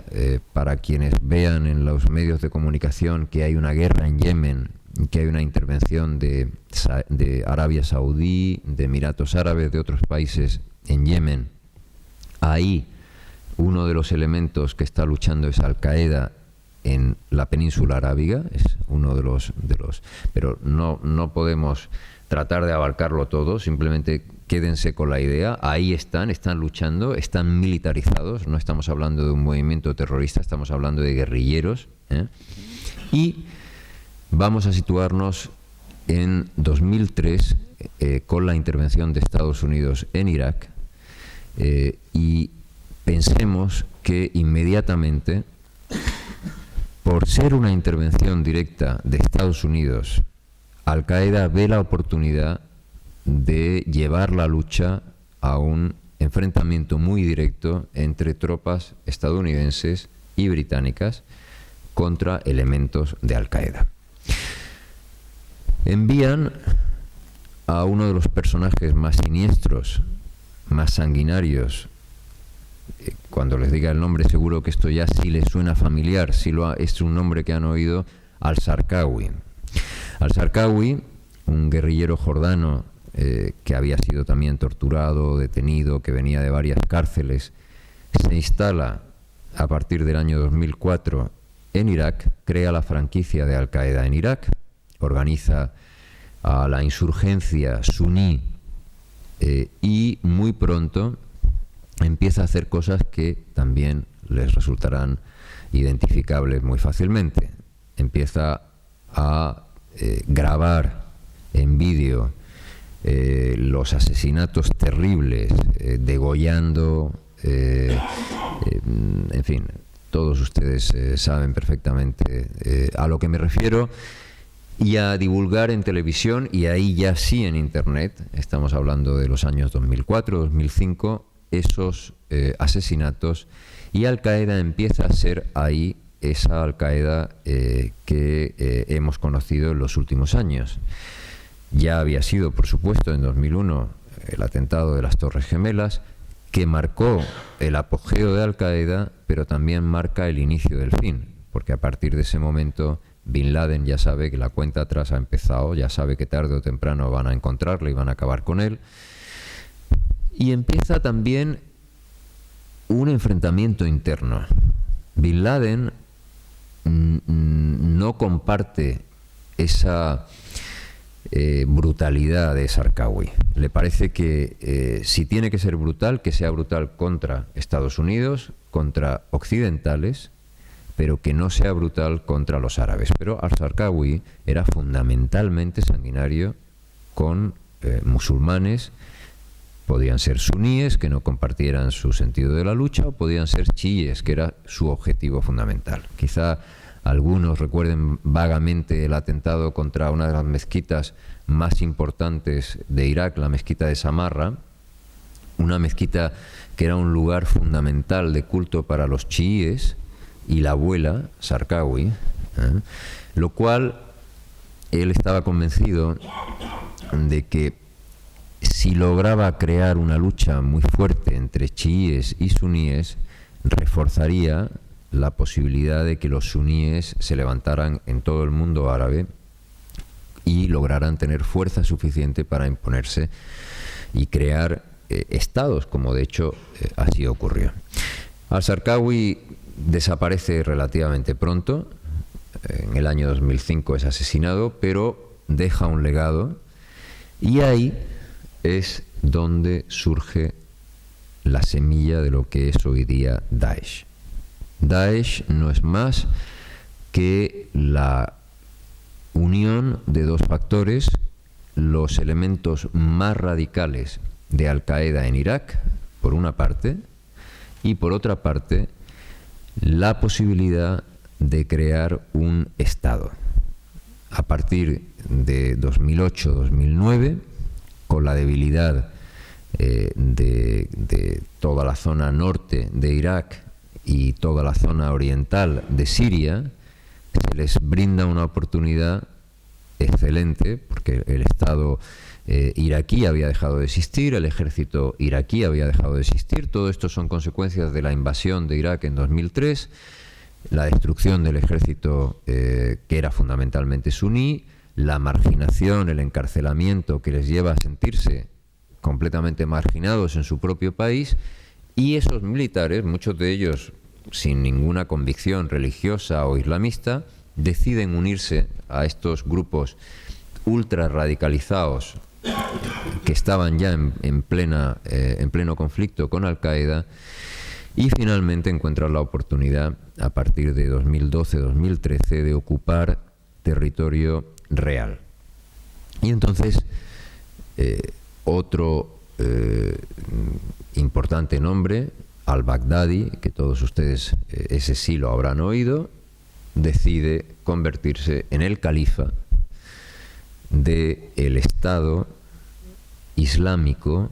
para quienes vean en los medios de comunicación que hay una guerra en Yemen, que hay una intervención de Arabia Saudí, de Emiratos Árabes, de otros países en Yemen, ahí uno de los elementos que está luchando es Al-Qaeda en la península arábiga, es uno de los pero no podemos tratar de abarcarlo todo, simplemente quédense con la idea. Ahí están luchando, están militarizados, no estamos hablando de un movimiento terrorista, estamos hablando de guerrilleros, y vamos a situarnos en 2003 con la intervención de Estados Unidos en Irak, y pensemos que inmediatamente, por ser una intervención directa de Estados Unidos, Al-Qaeda ve la oportunidad de llevar la lucha a un enfrentamiento muy directo entre tropas estadounidenses y británicas contra elementos de Al-Qaeda. Envían a uno de los personajes más siniestros, más sanguinarios. Cuando les diga el nombre, seguro que esto ya sí les suena familiar, es un nombre que han oído: Al-Zarqawi. Al-Zarqawi, un guerrillero jordano que había sido también torturado, detenido, que venía de varias cárceles, se instala a partir del año 2004 en Irak, crea la franquicia de Al-Qaeda en Irak, organiza a la insurgencia suní y muy pronto empieza a hacer cosas que también les resultarán identificables muy fácilmente. Empieza a grabar en vídeo los asesinatos terribles, degollando, en fin, todos ustedes saben perfectamente a lo que me refiero, y a divulgar en televisión, y ahí ya sí en Internet, estamos hablando de los años 2004, 2005, esos asesinatos, y Al-Qaeda empieza a ser ahí esa Al-Qaeda que hemos conocido en los últimos años. Ya había sido, por supuesto, en 2001 el atentado de las Torres Gemelas, que marcó el apogeo de Al-Qaeda, pero también marca el inicio del fin, porque a partir de ese momento Bin Laden ya sabe que la cuenta atrás ha empezado, ya sabe que tarde o temprano van a encontrarle y van a acabar con él. Y empieza también un enfrentamiento interno. Bin Laden no comparte esa brutalidad de Zarqawi. Le parece que si tiene que ser brutal, que sea brutal contra Estados Unidos, contra occidentales, pero que no sea brutal contra los árabes. Pero al-Zarqawi era fundamentalmente sanguinario con musulmanes. Podían ser suníes, que no compartieran su sentido de la lucha, o podían ser chiíes, que era su objetivo fundamental. Quizá algunos recuerden vagamente el atentado contra una de las mezquitas más importantes de Irak, la mezquita de Samarra, una mezquita que era un lugar fundamental de culto para los chiíes, y la abuela, Zarqawi, lo cual él estaba convencido de que si lograba crear una lucha muy fuerte entre chiíes y suníes, reforzaría la posibilidad de que los suníes se levantaran en todo el mundo árabe y lograran tener fuerza suficiente para imponerse y crear estados, como de hecho así ocurrió. Al-Zarqawi desaparece relativamente pronto, en el año 2005 es asesinado, pero deja un legado, y ahí es donde surge la semilla de lo que es hoy día Daesh. Daesh no es más que la unión de dos factores, los elementos más radicales de Al-Qaeda en Irak, por una parte, y por otra parte, la posibilidad de crear un Estado. A partir de 2008-2009, con la debilidad de toda la zona norte de Irak y toda la zona oriental de Siria, se les brinda una oportunidad excelente, porque el Estado iraquí había dejado de existir, el ejército iraquí había dejado de existir. Todo esto son consecuencias de la invasión de Irak en 2003, la destrucción del ejército que era fundamentalmente suní, la marginación, el encarcelamiento que les lleva a sentirse completamente marginados en su propio país, y esos militares, muchos de ellos sin ninguna convicción religiosa o islamista, deciden unirse a estos grupos ultra radicalizados que estaban ya en pleno conflicto con Al-Qaeda, y finalmente encuentran la oportunidad a partir de 2012-2013 de ocupar territorio real. Y entonces otro importante nombre, al-Baghdadi, que todos ustedes ese sí lo habrán oído, decide convertirse en el califa del Estado Islámico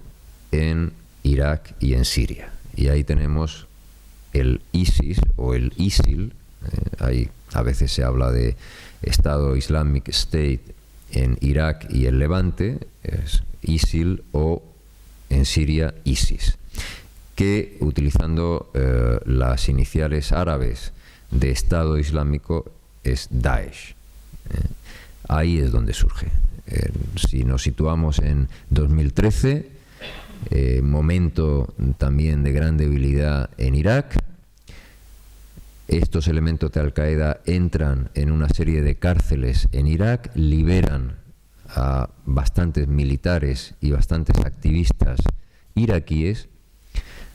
en Irak y en Siria. Y ahí tenemos el ISIS o el ISIL, ahí a veces se habla de Estado Islamic State en Irak y el Levante, es ISIL, o en Siria ISIS, que utilizando las iniciales árabes de Estado Islámico es Daesh. Ahí es donde surge. Si nos situamos en 2013, momento también de gran debilidad en Irak, estos elementos de Al-Qaeda entran en una serie de cárceles en Irak, liberan a bastantes militares y bastantes activistas iraquíes,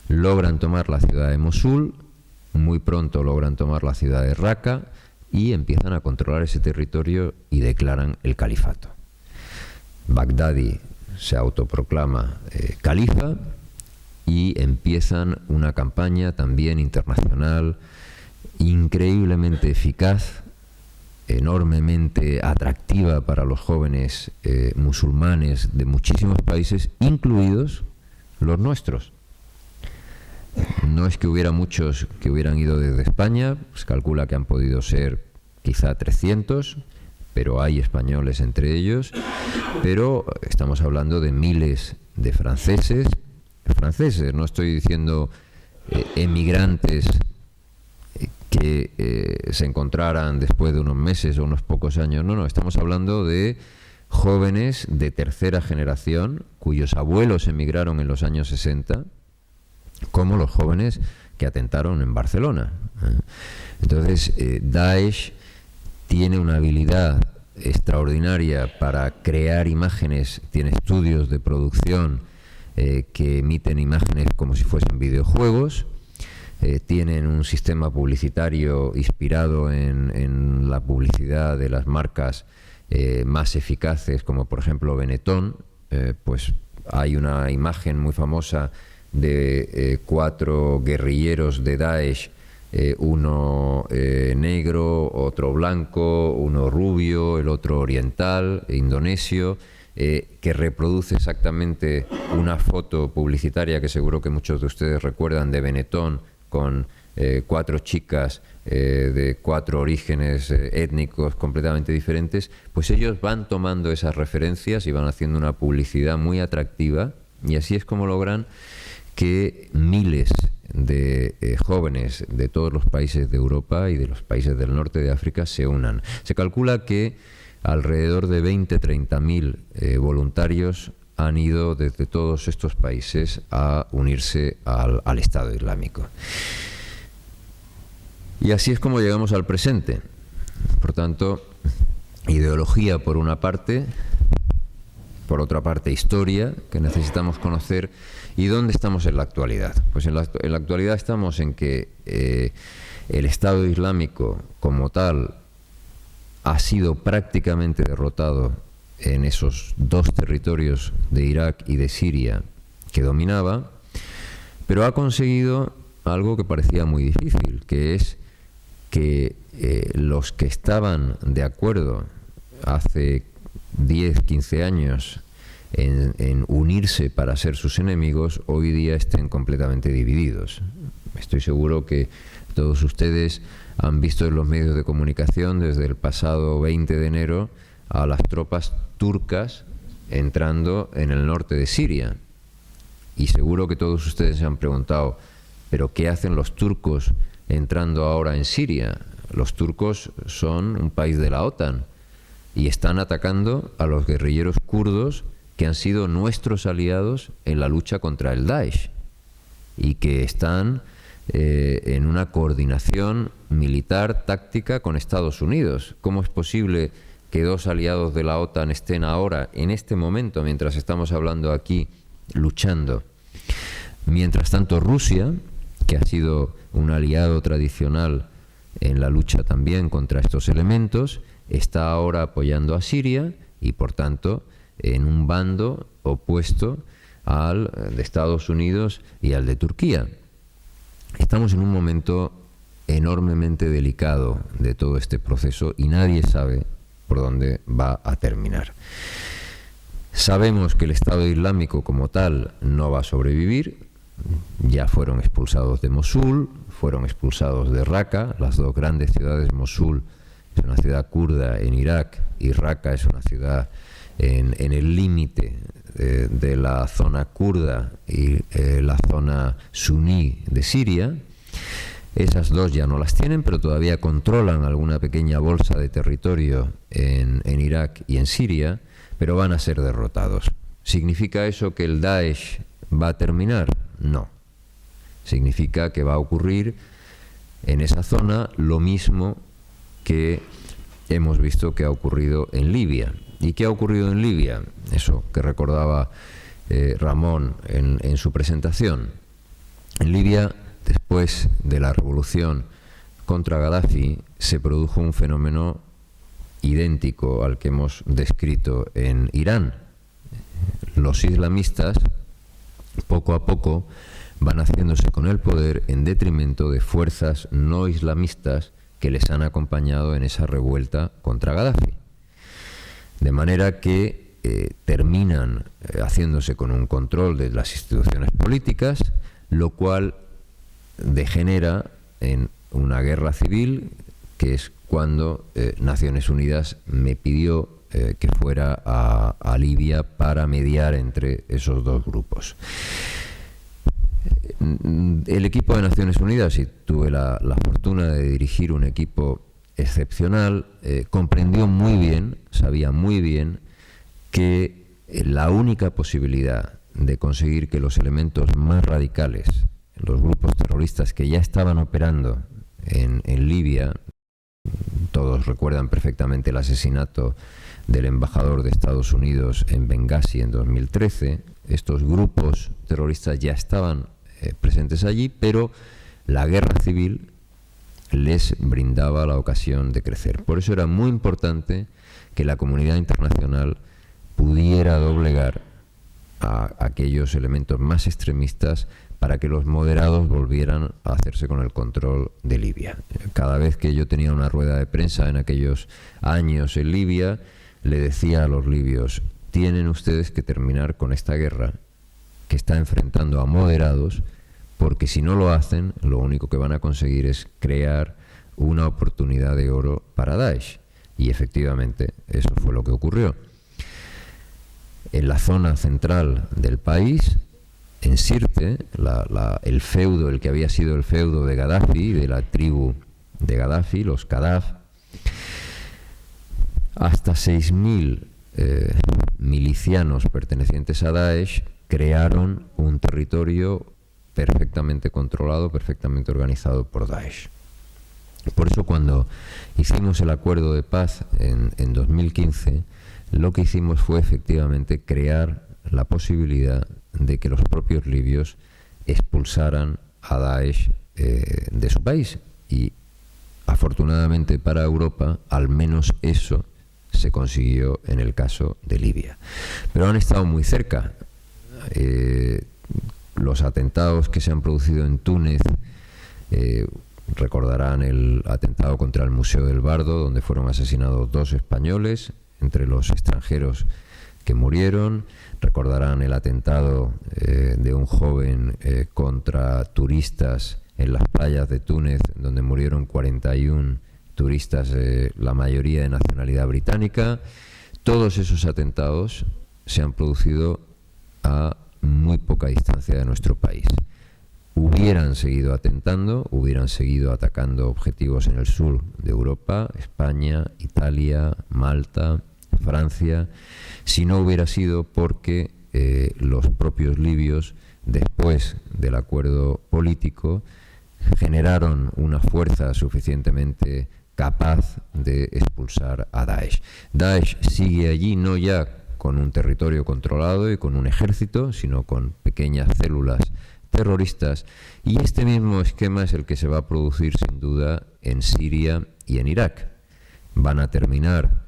logran tomar la ciudad de Mosul, muy pronto logran tomar la ciudad de Raqqa y empiezan a controlar ese territorio y declaran el califato. Baghdadi se autoproclama califa y empiezan una campaña también internacional increíblemente eficaz, enormemente atractiva para los jóvenes musulmanes de muchísimos países, incluidos los nuestros. No es que hubiera muchos que hubieran ido desde España, se calcula que han podido ser quizá 300, pero hay españoles entre ellos, pero estamos hablando de miles de franceses, franceses. No estoy diciendo emigrantes que se encontraran después de unos meses o unos pocos años. No, estamos hablando de jóvenes de tercera generación cuyos abuelos emigraron en los años 60, como los jóvenes que atentaron en Barcelona. Entonces, Daesh tiene una habilidad extraordinaria para crear imágenes, tiene estudios de producción que emiten imágenes como si fuesen videojuegos, tienen un sistema publicitario inspirado en la publicidad de las marcas más eficaces, como por ejemplo Benetton. Pues hay una imagen muy famosa de 4 guerrilleros de Daesh, uno negro, otro blanco, uno rubio, el otro oriental, indonesio, que reproduce exactamente una foto publicitaria que seguro que muchos de ustedes recuerdan de Benetton, con 4 chicas de 4 orígenes étnicos completamente diferentes. Pues ellos van tomando esas referencias y van haciendo una publicidad muy atractiva, y así es como logran que miles de jóvenes de todos los países de Europa y de los países del norte de África se unan. Se calcula que alrededor de 20-30.000 voluntarios han ido desde todos estos países a unirse al Estado Islámico. Y así es como llegamos al presente. Por tanto, ideología por una parte, por otra parte historia, que necesitamos conocer. ¿Y dónde estamos en la actualidad? Pues en la actualidad estamos en que el Estado Islámico como tal ha sido prácticamente derrotado en esos 2 territorios de Irak y de Siria que dominaba, pero ha conseguido algo que parecía muy difícil, que es que los que estaban de acuerdo hace 10, 15 años en unirse para ser sus enemigos, hoy día estén completamente divididos. Estoy seguro que todos ustedes han visto en los medios de comunicación desde el pasado 20 de enero a las tropas turcas entrando en el norte de Siria. Y seguro que todos ustedes se han preguntado, ¿pero qué hacen los turcos entrando ahora en Siria? Los turcos son un país de la OTAN y están atacando a los guerrilleros kurdos que han sido nuestros aliados en la lucha contra el Daesh y que están en una coordinación militar táctica con Estados Unidos. ¿Cómo es posible que 2 aliados de la OTAN estén ahora, en este momento, mientras estamos hablando aquí, luchando? Mientras tanto, Rusia, que ha sido un aliado tradicional en la lucha también contra estos elementos, está ahora apoyando a Siria y, por tanto, en un bando opuesto al de Estados Unidos y al de Turquía. Estamos en un momento enormemente delicado de todo este proceso y nadie sabe por dónde va a terminar. Sabemos que el Estado Islámico como tal no va a sobrevivir. Ya fueron expulsados de Mosul, fueron expulsados de Raqqa, las 2 grandes ciudades. Mosul es una ciudad kurda en Irak y Raqqa es una ciudad en el límite de la zona kurda y la zona suní de Siria. Esas 2 ya no las tienen, pero todavía controlan alguna pequeña bolsa de territorio en Irak y en Siria, pero van a ser derrotados. ¿Significa eso que el Daesh va a terminar? No. Significa que va a ocurrir en esa zona lo mismo que hemos visto que ha ocurrido en Libia. ¿Y qué ha ocurrido en Libia? Eso que recordaba Ramón en su presentación. En Libia, después de la revolución contra Gaddafi, se produjo un fenómeno idéntico al que hemos descrito en Irán. Los islamistas, poco a poco, van haciéndose con el poder en detrimento de fuerzas no islamistas que les han acompañado en esa revuelta contra Gaddafi. De manera que terminan haciéndose con un control de las instituciones políticas, lo cual degenera en una guerra civil, que es cuando Naciones Unidas me pidió que fuera a Libia para mediar entre esos 2 grupos. El equipo de Naciones Unidas, y tuve la fortuna de dirigir un equipo excepcional, comprendió muy bien, sabía muy bien que la única posibilidad de conseguir que los elementos más radicales, los grupos terroristas que ya estaban operando en Libia, todos recuerdan perfectamente el asesinato del embajador de Estados Unidos en Bengasi en 2013, estos grupos terroristas ya estaban presentes allí, pero la guerra civil les brindaba la ocasión de crecer. Por eso era muy importante que la comunidad internacional pudiera doblegar a aquellos elementos más extremistas para que los moderados volvieran a hacerse con el control de Libia. Cada vez que yo tenía una rueda de prensa en aquellos años en Libia, le decía a los libios: tienen ustedes que terminar con esta guerra que está enfrentando a moderados, porque si no lo hacen, lo único que van a conseguir es crear una oportunidad de oro para Daesh. Y efectivamente, eso fue lo que ocurrió. En la zona central del país, en Sirte, el feudo, el que había sido el feudo de Gaddafi, de la tribu de Gaddafi, los Kadaf, hasta 6.000 milicianos pertenecientes a Daesh crearon un territorio perfectamente controlado, perfectamente organizado por Daesh. Por eso, cuando hicimos el acuerdo de paz en 2015, lo que hicimos fue efectivamente crear la posibilidad de que los propios libios expulsaran a Daesh de su país. Y afortunadamente para Europa, al menos eso se consiguió en el caso de Libia. Pero han estado muy cerca. Los atentados que se han producido en Túnez, recordarán el atentado contra el Museo del Bardo, donde fueron asesinados 2 españoles entre los extranjeros que murieron. Recordarán el atentado de un joven contra turistas en las playas de Túnez, donde murieron 41 turistas, la mayoría de nacionalidad británica. Todos esos atentados se han producido a muy poca distancia de nuestro país. Hubieran seguido atentando, hubieran seguido atacando objetivos en el sur de Europa, España, Italia, Malta, Francia, si no hubiera sido porque los propios libios, después del acuerdo político, generaron una fuerza suficientemente capaz de expulsar a Daesh. Daesh sigue allí, no ya con un territorio controlado y con un ejército, sino con pequeñas células terroristas, y este mismo esquema es el que se va a producir sin duda en Siria y en Irak. Van a terminar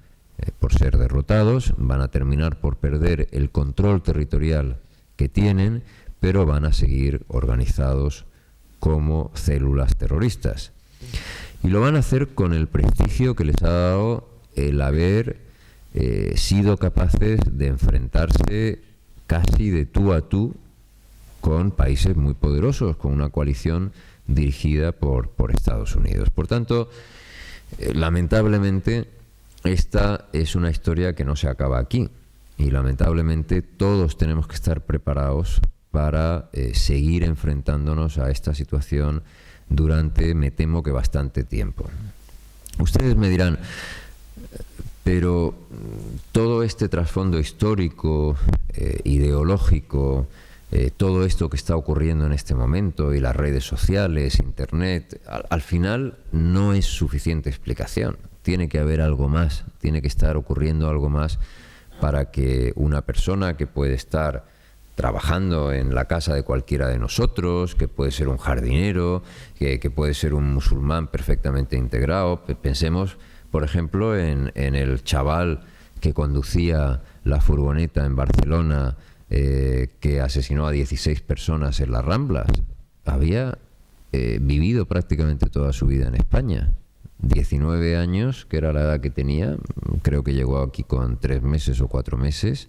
por ser derrotados, van a terminar por perder el control territorial que tienen, pero van a seguir organizados como células terroristas. Y lo van a hacer con el prestigio que les ha dado el haber sido capaces de enfrentarse casi de tú a tú con países muy poderosos, con una coalición dirigida por Estados Unidos. Por tanto, lamentablemente, esta es una historia que no se acaba aquí, y lamentablemente todos tenemos que estar preparados para seguir enfrentándonos a esta situación durante, me temo que bastante tiempo. Ustedes me dirán, pero todo este trasfondo histórico, ideológico, todo esto que está ocurriendo en este momento, y las redes sociales, Internet, al final no es suficiente explicación. Tiene que haber algo más, tiene que estar ocurriendo algo más para que una persona que puede estar trabajando en la casa de cualquiera de nosotros, que puede ser un jardinero, que puede ser un musulmán perfectamente integrado. Pensemos, por ejemplo, en el chaval que conducía la furgoneta en Barcelona, que asesinó a 16 personas en las Ramblas. Había vivido prácticamente toda su vida en España. 19 años, que era la edad que tenía, creo que llegó aquí con 3 meses o 4 meses.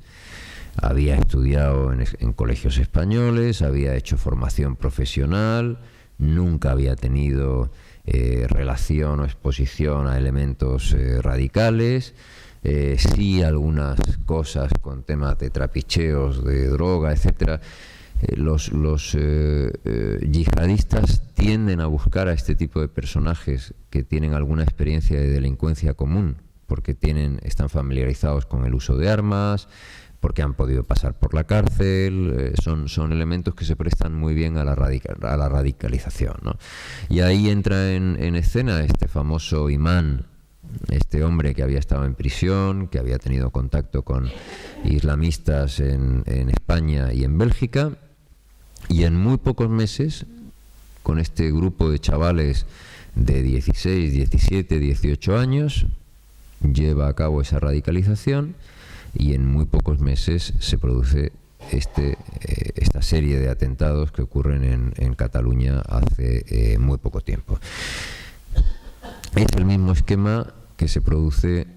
Había estudiado en colegios españoles, había hecho formación profesional, nunca había tenido relación o exposición a elementos radicales, sí algunas cosas con temas de trapicheos, de droga, etcétera, los yihadistas tienden a buscar a este tipo de personajes que tienen alguna experiencia de delincuencia común, porque están familiarizados con el uso de armas, porque han podido pasar por la cárcel, son elementos que se prestan muy bien a la radicalización, ¿no? Y ahí entra en escena este famoso imán, este hombre que había estado en prisión, que había tenido contacto con islamistas en España y en Bélgica, y en muy pocos meses, con este grupo de chavales de 16, 17, 18 años, lleva a cabo esa radicalización, y en muy pocos meses se produce esta serie de atentados que ocurren en Cataluña hace muy poco tiempo. Es el mismo esquema que se produce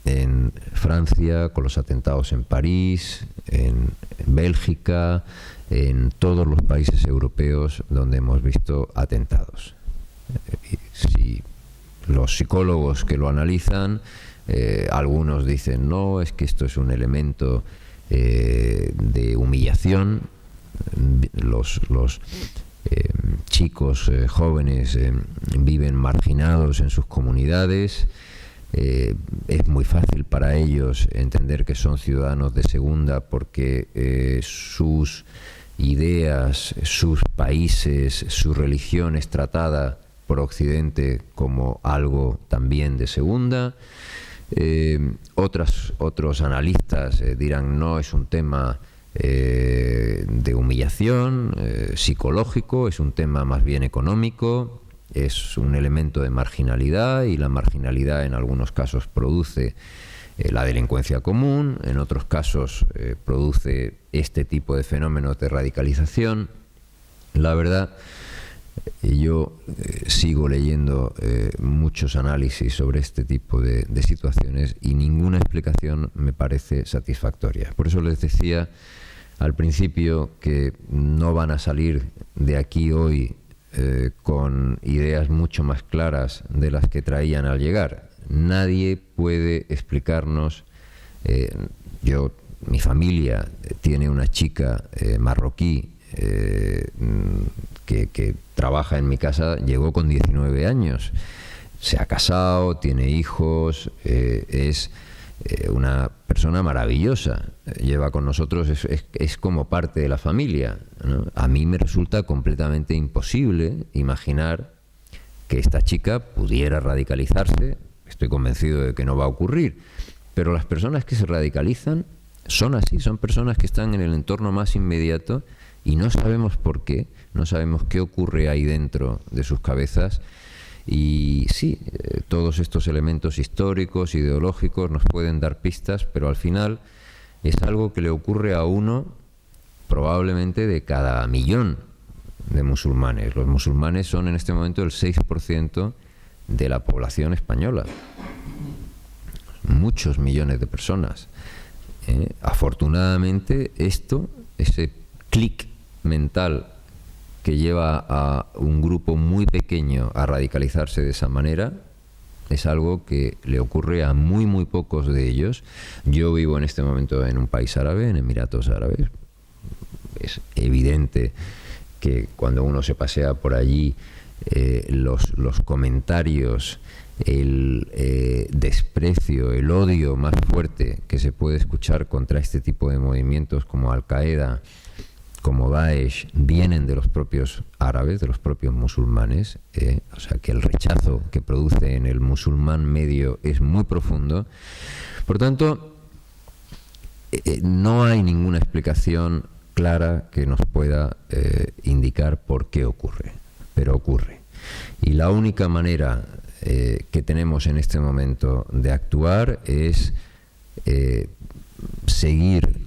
en Francia con los atentados en París, en Bélgica, en todos los países europeos donde hemos visto atentados. Si los psicólogos que lo analizan, algunos dicen no, es que esto es un elemento de humillación. Los chicos jóvenes viven marginados en sus comunidades. Es muy fácil para ellos entender que son ciudadanos de segunda porque sus ideas, sus países, su religión es tratada por Occidente como algo también de segunda. Otros analistas dirán no, es un tema de humillación psicológico, es un tema más bien económico, es un elemento de marginalidad, y la marginalidad en algunos casos produce la delincuencia común, en otros casos produce este tipo de fenómenos de radicalización. La verdad, yo sigo leyendo muchos análisis sobre este tipo de situaciones y ninguna explicación me parece satisfactoria. Por eso les decía al principio que no van a salir de aquí hoy con ideas mucho más claras de las que traían al llegar. Nadie puede explicarnos. Mi familia tiene una chica marroquí que trabaja en mi casa, llegó con 19 años, se ha casado, tiene hijos, es una persona maravillosa, lleva con nosotros, es como parte de la familia, ¿no? A mí me resulta completamente imposible imaginar que esta chica pudiera radicalizarse. Estoy convencido de que no va a ocurrir, pero las personas que se radicalizan son así, son personas que están en el entorno más inmediato y no sabemos por qué, no sabemos qué ocurre ahí dentro de sus cabezas. Y sí, todos estos elementos históricos, ideológicos nos pueden dar pistas, pero al final es algo que le ocurre a uno probablemente de cada millón de musulmanes. Los musulmanes son en este momento el 6% de la población española. Muchos millones de personas. Afortunadamente ese clic mental que lleva a un grupo muy pequeño a radicalizarse de esa manera es algo que le ocurre a muy muy pocos de ellos. Yo vivo en este momento en un país árabe, en Emiratos Árabes. Es evidente que cuando uno se pasea por allí, los comentarios, el desprecio, el odio más fuerte que se puede escuchar contra este tipo de movimientos como Al-Qaeda, como Daesh, vienen de los propios árabes, de los propios musulmanes. O sea que el rechazo que produce en el musulmán medio es muy profundo. Por tanto, no hay ninguna explicación clara que nos pueda indicar por qué ocurre, pero ocurre. Y la única manera que tenemos en este momento de actuar es seguir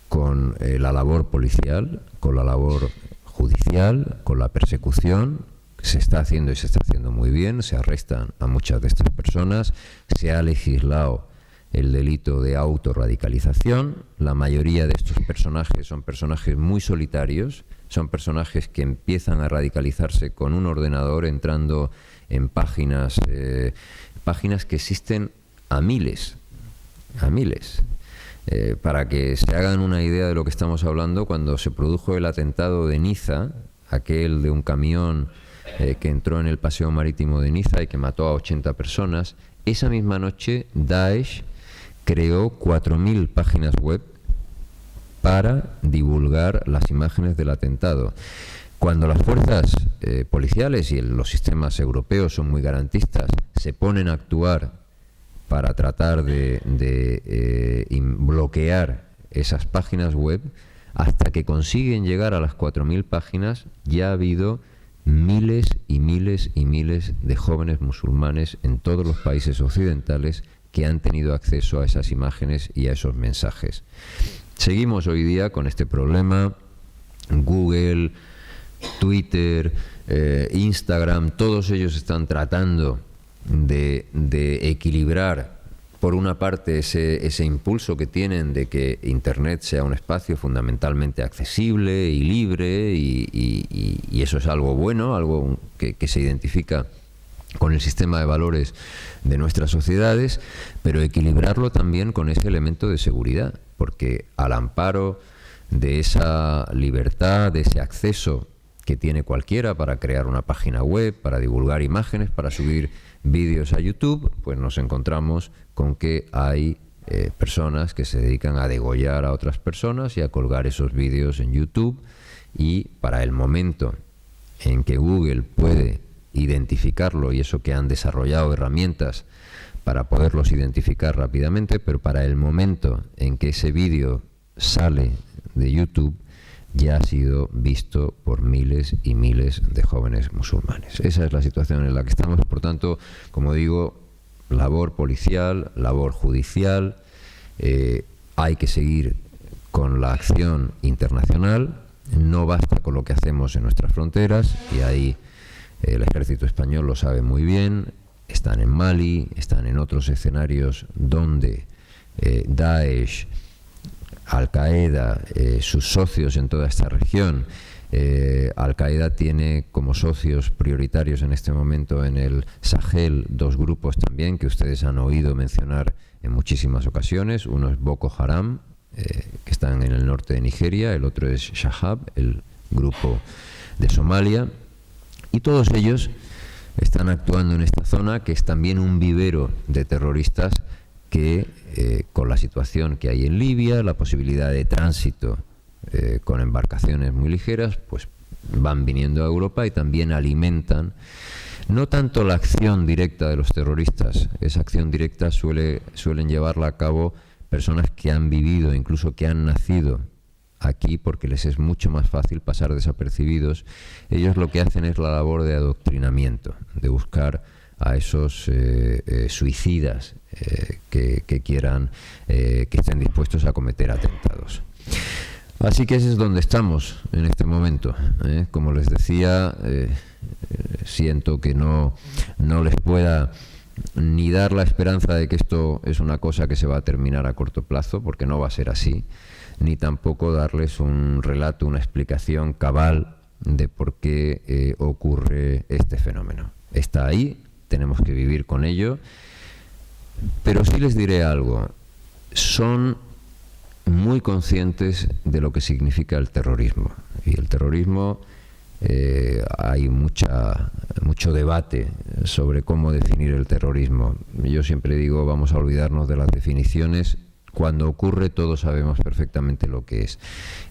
con la labor policial, con la labor judicial, con la persecución que se está haciendo y se está haciendo muy bien. Se arrestan a muchas de estas personas, se ha legislado el delito de autorradicalización. La mayoría de estos personajes son personajes muy solitarios, son personajes que empiezan a radicalizarse con un ordenador, entrando en páginas que existen a miles. Para que se hagan una idea de lo que estamos hablando, cuando se produjo el atentado de Niza, aquel de un camión que entró en el paseo marítimo de Niza y que mató a 80 personas, esa misma noche Daesh creó 4.000 páginas web para divulgar las imágenes del atentado. Cuando las fuerzas policiales y los sistemas europeos son muy garantistas, se ponen a actuar para tratar de bloquear esas páginas web, hasta que consiguen llegar a las 4.000 páginas, ya ha habido miles y miles y miles de jóvenes musulmanes en todos los países occidentales que han tenido acceso a esas imágenes y a esos mensajes. Seguimos hoy día con este problema. Google, Twitter, Instagram, todos ellos están tratando de equilibrar, por una parte, ese impulso que tienen de que Internet sea un espacio fundamentalmente accesible y libre, y eso es algo bueno, algo que se identifica con el sistema de valores de nuestras sociedades, pero equilibrarlo también con ese elemento de seguridad, porque al amparo de esa libertad, de ese acceso que tiene cualquiera para crear una página web, para divulgar imágenes, para subir vídeos a YouTube, pues nos encontramos con que hay personas que se dedican a degollar a otras personas y a colgar esos vídeos en YouTube, y para el momento en que Google puede identificarlo, y eso que han desarrollado herramientas para poderlos identificar rápidamente, pero para el momento en que ese vídeo sale de YouTube, ya ha sido visto por miles y miles de jóvenes musulmanes. Esa es la situación en la que estamos. Por tanto, como digo, labor policial, labor judicial, hay que seguir con la acción internacional. No basta con lo que hacemos en nuestras fronteras, y ahí el ejército español lo sabe muy bien. Están en Mali, están en otros escenarios donde Daesh, Al-Qaeda, sus socios en toda esta región. Al-Qaeda tiene como socios prioritarios en este momento en el Sahel dos grupos también que ustedes han oído mencionar en muchísimas ocasiones. Uno es Boko Haram, que están en el norte de Nigeria; el otro es Shahab, el grupo de Somalia. Y todos ellos están actuando en esta zona, que es también un vivero de terroristas que, con la situación que hay en Libia, la posibilidad de tránsito con embarcaciones muy ligeras, pues van viniendo a Europa y también alimentan no tanto la acción directa de los terroristas. Esa acción directa suelen llevarla a cabo personas que han vivido, incluso que han nacido aquí, porque les es mucho más fácil pasar desapercibidos. Ellos lo que hacen es la labor de adoctrinamiento, de buscar a esos suicidas que quieran, que estén dispuestos a cometer atentados. Así que ese es donde estamos en este momento. Como les decía, siento que no les pueda ni dar la esperanza de que esto es una cosa que se va a terminar a corto plazo, porque no va a ser así, ni tampoco darles un relato, una explicación cabal de por qué ocurre este fenómeno. Está ahí, tenemos que vivir con ello, pero sí les diré algo: son muy conscientes de lo que significa el terrorismo. Y el terrorismo, hay mucho debate sobre cómo definir el terrorismo. Yo siempre digo, vamos a olvidarnos de las definiciones. Cuando ocurre, todos sabemos perfectamente lo que es.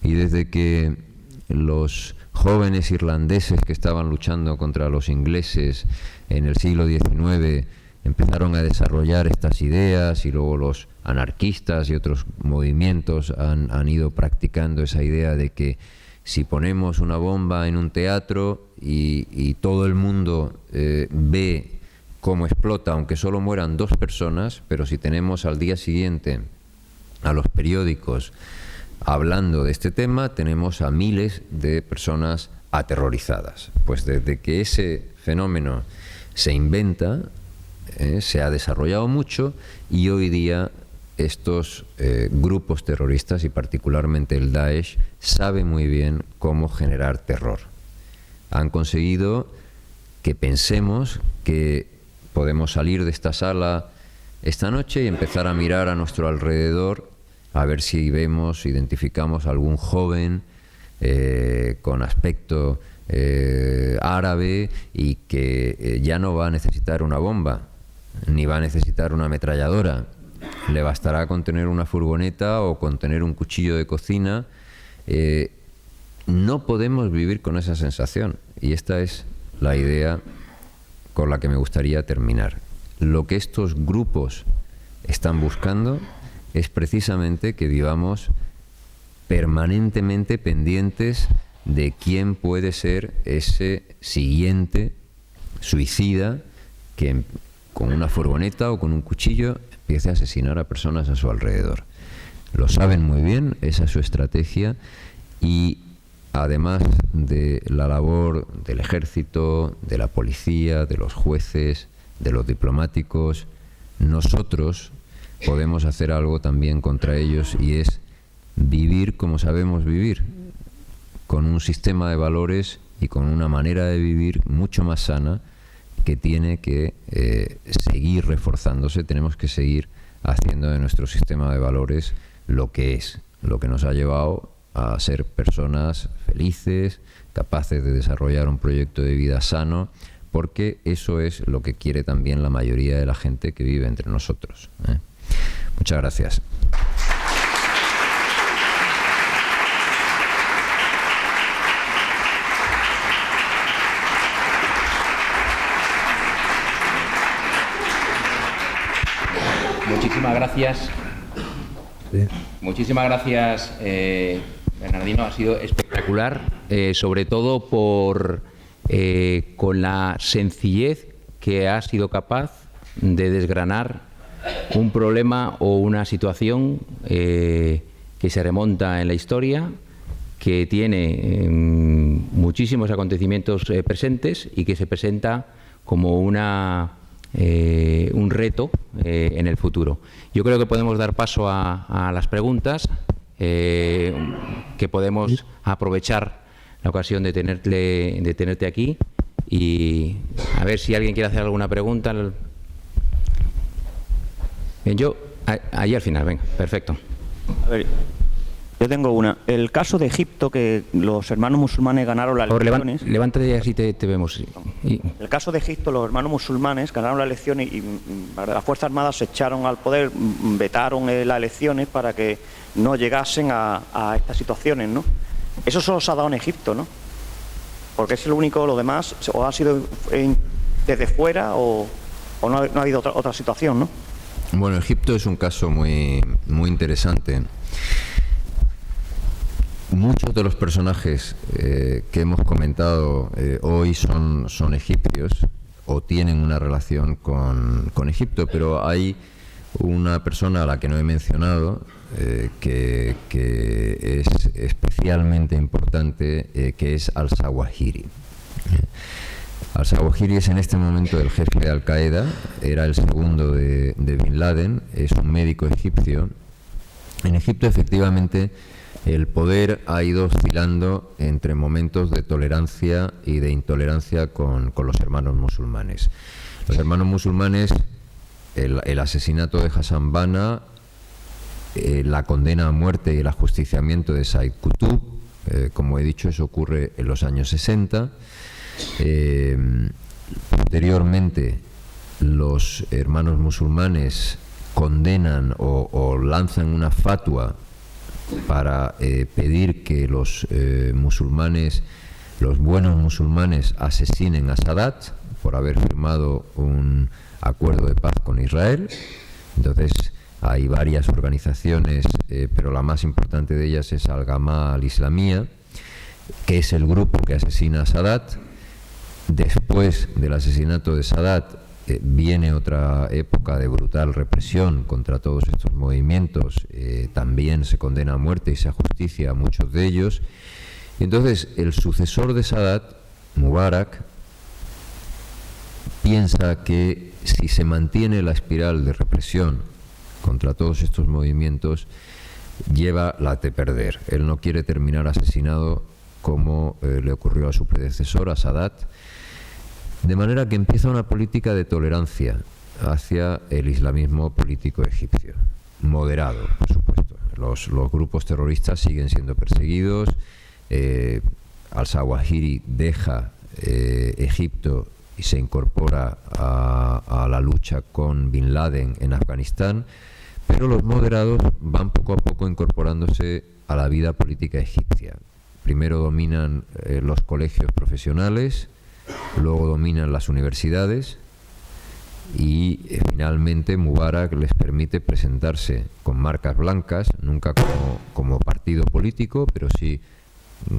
Y desde que los jóvenes irlandeses que estaban luchando contra los ingleses en el siglo XIX empezaron a desarrollar estas ideas, y luego los anarquistas y otros movimientos han ido practicando esa idea de que si ponemos una bomba en un teatro y todo el mundo ve cómo explota, aunque solo mueran 2 personas, pero si tenemos al día siguiente a los periódicos hablando de este tema, tenemos a miles de personas aterrorizadas. Pues desde que ese fenómeno se inventa, se ha desarrollado mucho, y hoy día estos grupos terroristas, y particularmente el Daesh, sabe muy bien cómo generar terror. Han conseguido que pensemos que podemos salir de esta sala esta noche y empezar a mirar a nuestro alrededor a ver si identificamos algún joven con aspecto árabe y que ya no va a necesitar una bomba, ni va a necesitar una ametralladora. Le bastará con tener una furgoneta o con tener un cuchillo de cocina. No podemos vivir con esa sensación, y esta es la idea con la que me gustaría terminar. Lo que estos grupos están buscando es precisamente que vivamos permanentemente pendientes de quién puede ser ese siguiente suicida que con una furgoneta o con un cuchillo empiece a asesinar a personas a su alrededor. Lo saben muy bien, esa es su estrategia, y además de la labor del ejército, de la policía, de los jueces, de los diplomáticos, nosotros podemos hacer algo también contra ellos, y es vivir como sabemos vivir, con un sistema de valores y con una manera de vivir mucho más sana, que tiene que seguir reforzándose. Tenemos que seguir haciendo de nuestro sistema de valores lo que es, lo que nos ha llevado a ser personas felices, capaces de desarrollar un proyecto de vida sano, porque eso es lo que quiere también la mayoría de la gente que vive entre nosotros. Muchas gracias. Muchísimas gracias. Sí. Muchísimas gracias, Bernardino. Ha sido espectacular, sobre todo con la sencillez que ha sido capaz de desgranar un problema o una situación que se remonta en la historia, que tiene muchísimos acontecimientos presentes y que se presenta como un reto en el futuro. Yo creo que podemos dar paso a las preguntas, que podemos aprovechar la ocasión de tenerte aquí, y a ver si alguien quiere hacer alguna pregunta. Bien, yo ahí al final, venga, perfecto. A ver, yo tengo una. El caso de Egipto, que los hermanos musulmanes ganaron las elecciones. Levántate así te vemos. El caso de Egipto, los hermanos musulmanes ganaron las elecciones y las Fuerzas Armadas se echaron al poder, vetaron las elecciones para que no llegasen a estas situaciones, ¿no? Eso solo se ha dado en Egipto, ¿no? Porque es lo único, lo demás, o ha sido desde fuera o no ha habido otra situación, ¿no? Bueno, Egipto es un caso muy, muy interesante. Muchos de los personajes que hemos comentado hoy son egipcios o tienen una relación con Egipto, pero hay una persona a la que no he mencionado que es especialmente importante, que es al-Zawahiri. Al-Zawahiri es en este momento el jefe de Al-Qaeda, era el segundo de Bin Laden, es un médico egipcio. En Egipto, efectivamente, el poder ha ido oscilando entre momentos de tolerancia y de intolerancia con los hermanos musulmanes. Los hermanos musulmanes, el asesinato de Hassan Banna, la condena a muerte y el ajusticiamiento de Said Qutb, como he dicho, eso ocurre en los años 60. Posteriormente, los hermanos musulmanes condenan o lanzan una fatwa para pedir que los musulmanes, los buenos musulmanes, asesinen a Sadat por haber firmado un acuerdo de paz con Israel. Entonces hay varias organizaciones, pero la más importante de ellas es Al-Gamá al-Islamía, que es el grupo que asesina a Sadat. Después del asesinato de Sadat viene otra época de brutal represión contra todos estos movimientos. También se condena a muerte y se ajusticia a muchos de ellos. Y entonces el sucesor de Sadat, Mubarak, piensa que si se mantiene la espiral de represión contra todos estos movimientos, lleva la de perder. Él no quiere terminar asesinado como le ocurrió a su predecesor, a Sadat. De manera que empieza una política de tolerancia hacia el islamismo político egipcio, moderado, por supuesto. Los grupos terroristas siguen siendo perseguidos. Al-Zawahiri deja Egipto y se incorpora a la lucha con Bin Laden en Afganistán, pero los moderados van poco a poco incorporándose a la vida política egipcia. Primero dominan los colegios profesionales, luego dominan las universidades y finalmente Mubarak les permite presentarse con marcas blancas, nunca como partido político, pero sí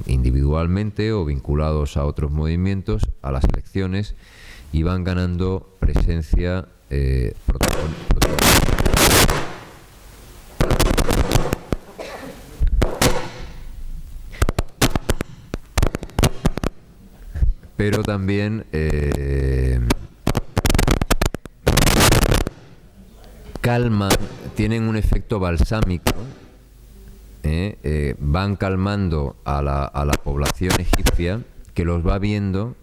individualmente o vinculados a otros movimientos, a las elecciones, y van ganando presencia pero también calman, tienen un efecto balsámico, van calmando a la población egipcia, que los va viendo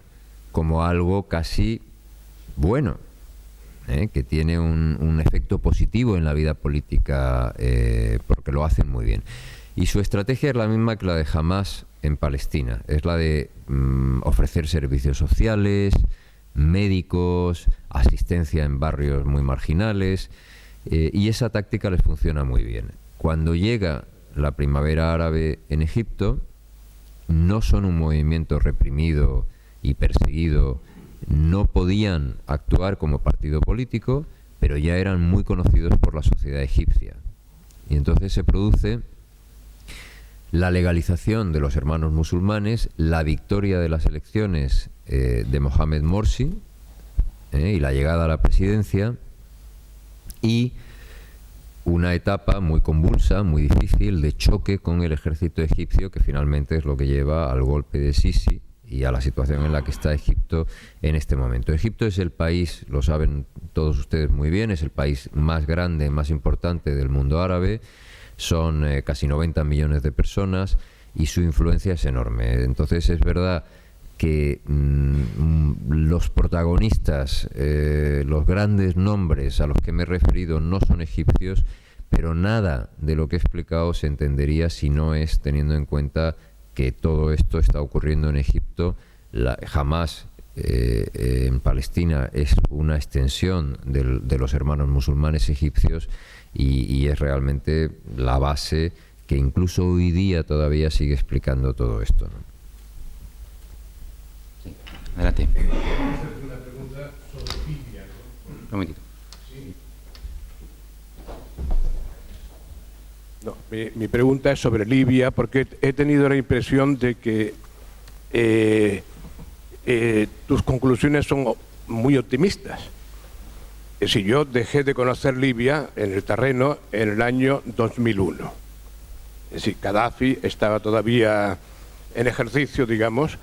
como algo casi bueno, que tiene un efecto positivo en la vida política, porque lo hacen muy bien. Y su estrategia es la misma que la de Hamás en Palestina, es la de ofrecer servicios sociales, médicos, asistencia en barrios muy marginales, y esa táctica les funciona muy bien. Cuando llega la primavera árabe en Egipto, no son un movimiento reprimido y perseguido, no podían actuar como partido político, pero ya eran muy conocidos por la sociedad egipcia. Y entonces se produce la legalización de los hermanos musulmanes, la victoria de las elecciones de Mohamed Morsi y la llegada a la presidencia, y una etapa muy convulsa, muy difícil, de choque con el ejército egipcio, que finalmente es lo que lleva al golpe de Sisi y a la situación en la que está Egipto en este momento. Egipto es el país, lo saben todos ustedes muy bien, es el país más grande, más importante del mundo árabe. Son casi 90 millones de personas y su influencia es enorme. Entonces es verdad que los protagonistas, los grandes nombres a los que me he referido no son egipcios, pero nada de lo que he explicado se entendería si no es teniendo en cuenta que todo esto está ocurriendo en Egipto. Jamás en Palestina es una extensión de los hermanos musulmanes egipcios, y es realmente la base que incluso hoy día todavía sigue explicando todo esto, ¿no? Sí. Adelante. Una pregunta sobre Libia, ¿no? Un momentito. Sí. No, mi pregunta es sobre Libia, porque he tenido la impresión de que tus conclusiones son muy optimistas. Si yo dejé de conocer Libia en el terreno en el año 2001. Es decir, Gaddafi estaba todavía en ejercicio, digamos,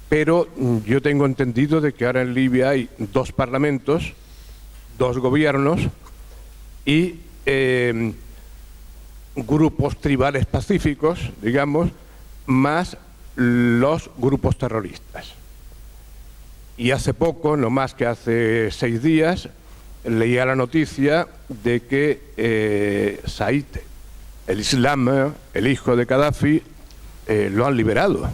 pero yo tengo entendido de que ahora en Libia hay 2 parlamentos, 2 gobiernos y grupos tribales pacíficos, digamos, más los grupos terroristas. Y hace poco, no más que hace 6 días, leía la noticia de que Said el-Islam, el hijo de Gaddafi, lo han liberado.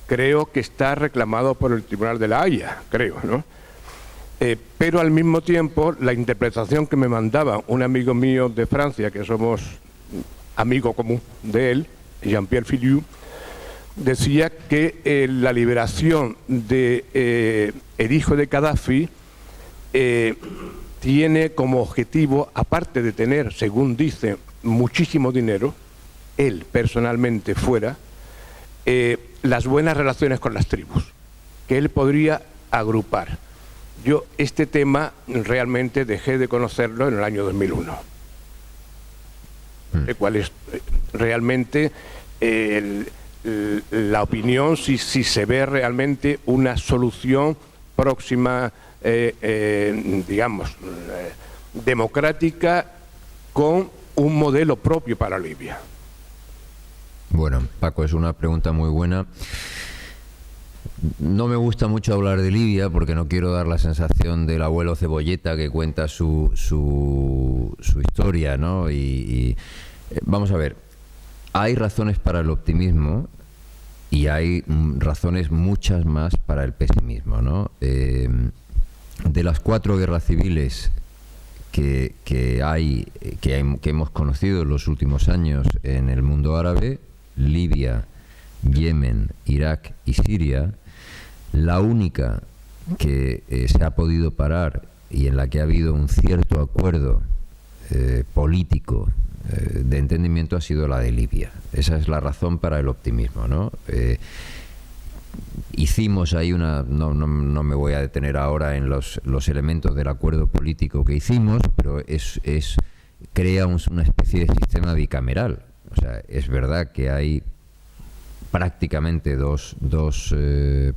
Creo que está reclamado por el Tribunal de la Haya, creo, ¿no? Pero al mismo tiempo, la interpretación que me mandaba un amigo mío de Francia, que somos amigo común de él, Jean-Pierre Filiu, decía que la liberación de el hijo de Gaddafi tiene como objetivo, aparte de tener, según dice, muchísimo dinero, él personalmente fuera, las buenas relaciones con las tribus, que él podría agrupar. Yo este tema realmente dejé de conocerlo en el año 2001, el cual es realmente la opinión si se ve realmente una solución próxima, digamos, democrática, con un modelo propio para Libia. Bueno, Paco, es una pregunta muy buena. No me gusta mucho hablar de Libia porque no quiero dar la sensación del abuelo Cebolleta que cuenta su historia, ¿no? Vamos a ver, hay razones para el optimismo y hay razones muchas más para el pesimismo, ¿no? De las 4 guerras civiles que hemos conocido en los últimos años en el mundo árabe, Libia, Yemen, Irak y Siria, la única que se ha podido parar y en la que ha habido un cierto acuerdo político de entendimiento ha sido la de Libia. Esa es la razón para el optimismo, ¿no? Hicimos ahí no me voy a detener ahora en los elementos del acuerdo político que hicimos, pero crea una especie de sistema bicameral. O sea, es verdad que hay prácticamente dos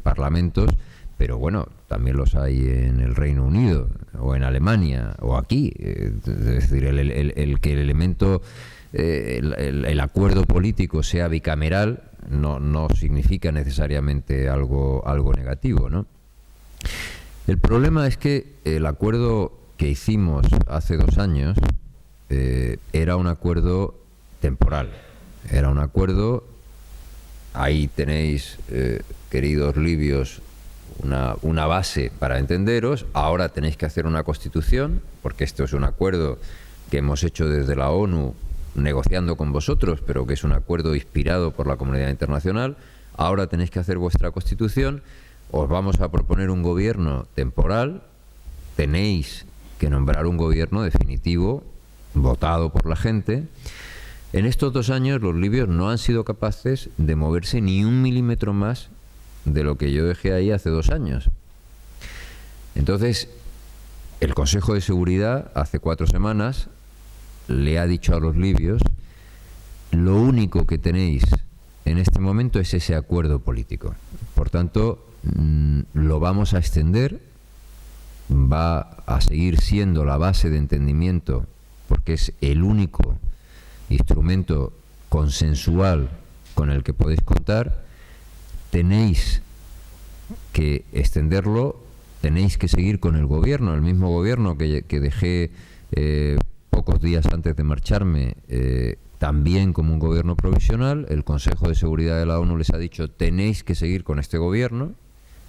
parlamentos, pero bueno, también los hay en el Reino Unido o en Alemania o aquí. Es decir, el que el elemento, el acuerdo político sea bicameral no significa necesariamente algo negativo, ¿no? El problema es que el acuerdo que hicimos hace 2 años era un acuerdo temporal, era un acuerdo. Ahí tenéis, queridos libios, una base para entenderos. Ahora tenéis que hacer una constitución, porque esto es un acuerdo que hemos hecho desde la ONU negociando con vosotros, pero que es un acuerdo inspirado por la comunidad internacional. Ahora tenéis que hacer vuestra constitución, os vamos a proponer un gobierno temporal, tenéis que nombrar un gobierno definitivo, votado por la gente. En estos 2 años los libios no han sido capaces de moverse ni 1 milímetro más de lo que yo dejé ahí hace 2 años. Entonces, el Consejo de Seguridad hace 4 semanas le ha dicho a los libios: lo único que tenéis en este momento es ese acuerdo político. Por tanto, lo vamos a extender, va a seguir siendo la base de entendimiento, porque es el único instrumento consensual con el que podéis contar. Tenéis que extenderlo, tenéis que seguir con el gobierno, el mismo gobierno que dejé pocos días antes de marcharme, también como un gobierno provisional. El Consejo de Seguridad de la ONU les ha dicho: tenéis que seguir con este gobierno,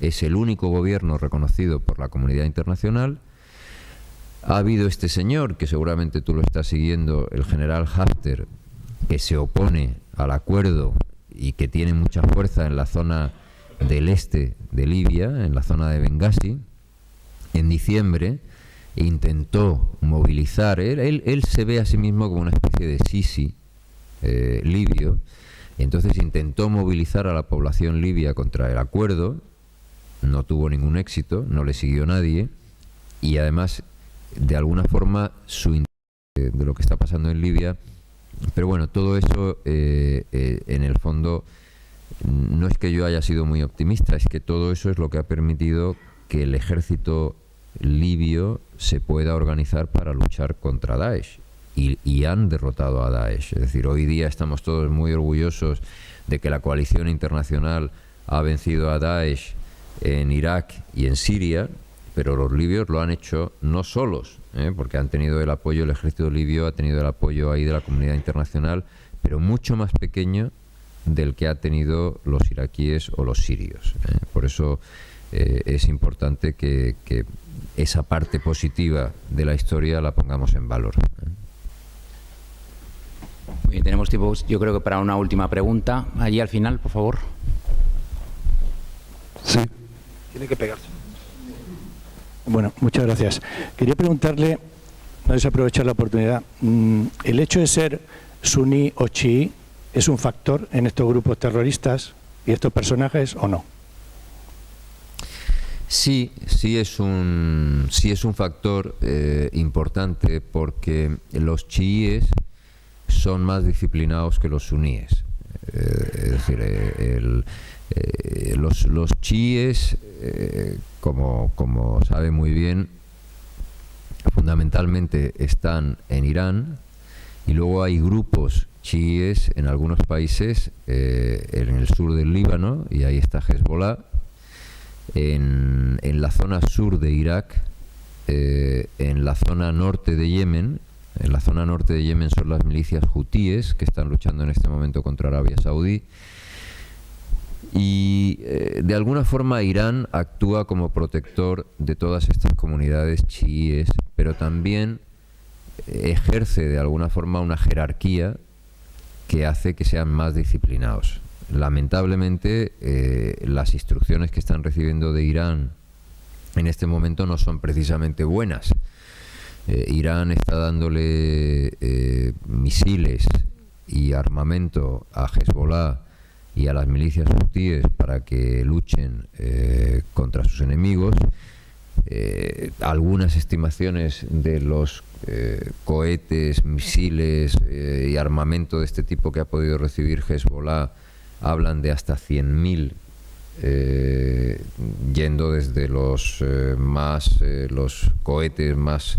es el único gobierno reconocido por la comunidad internacional. Ha habido este señor, que seguramente tú lo estás siguiendo, el general Haftar, que se opone al acuerdo y que tiene mucha fuerza en la zona del este de Libia, en la zona de Bengasi. En diciembre intentó movilizar, él se ve a sí mismo como una especie de Sisi libio, entonces intentó movilizar a la población libia contra el acuerdo, no tuvo ningún éxito, no le siguió nadie, y además de alguna forma de lo que está pasando en Libia. Pero bueno, todo eso en el fondo no es que yo haya sido muy optimista, es que todo eso es lo que ha permitido que el ejército libio se pueda organizar para luchar contra Daesh, y han derrotado a Daesh. Es decir, hoy día estamos todos muy orgullosos de que la coalición internacional ha vencido a Daesh en Irak y en Siria, pero los libios lo han hecho no solos, porque han tenido el apoyo, el ejército libio ha tenido el apoyo ahí de la comunidad internacional, pero mucho más pequeño del que ha tenido los iraquíes o los sirios. Por eso es importante que esa parte positiva de la historia la pongamos en valor. Muy bien, tenemos tiempo, yo creo que para una última pregunta. Allí al final, por favor. Sí, tiene que pegarse. Bueno, muchas gracias. Quería preguntarle, no desaprovechar la oportunidad, ¿el hecho de ser suní o chií es un factor en estos grupos terroristas y estos personajes o no? Sí es un factor importante, porque los chiíes son más disciplinados que los suníes. Es decir, los chiíes, como sabe muy bien, fundamentalmente están en Irán, y luego hay grupos chiíes en algunos países, en el sur del Líbano, y ahí está Hezbollah, en la zona sur de Irak, en la zona norte de Yemen. En la zona norte de Yemen son las milicias hutíes que están luchando en este momento contra Arabia Saudí. Y de alguna forma Irán actúa como protector de todas estas comunidades chiíes, pero también ejerce de alguna forma una jerarquía que hace que sean más disciplinados. Lamentablemente, las instrucciones que están recibiendo de Irán en este momento no son precisamente buenas. Irán está dándole misiles y armamento a Hezbollah y a las milicias hutíes para que luchen contra sus enemigos. Algunas estimaciones de los cohetes, misiles y armamento de este tipo que ha podido recibir Hezbollah hablan de hasta 100.000, yendo desde los cohetes más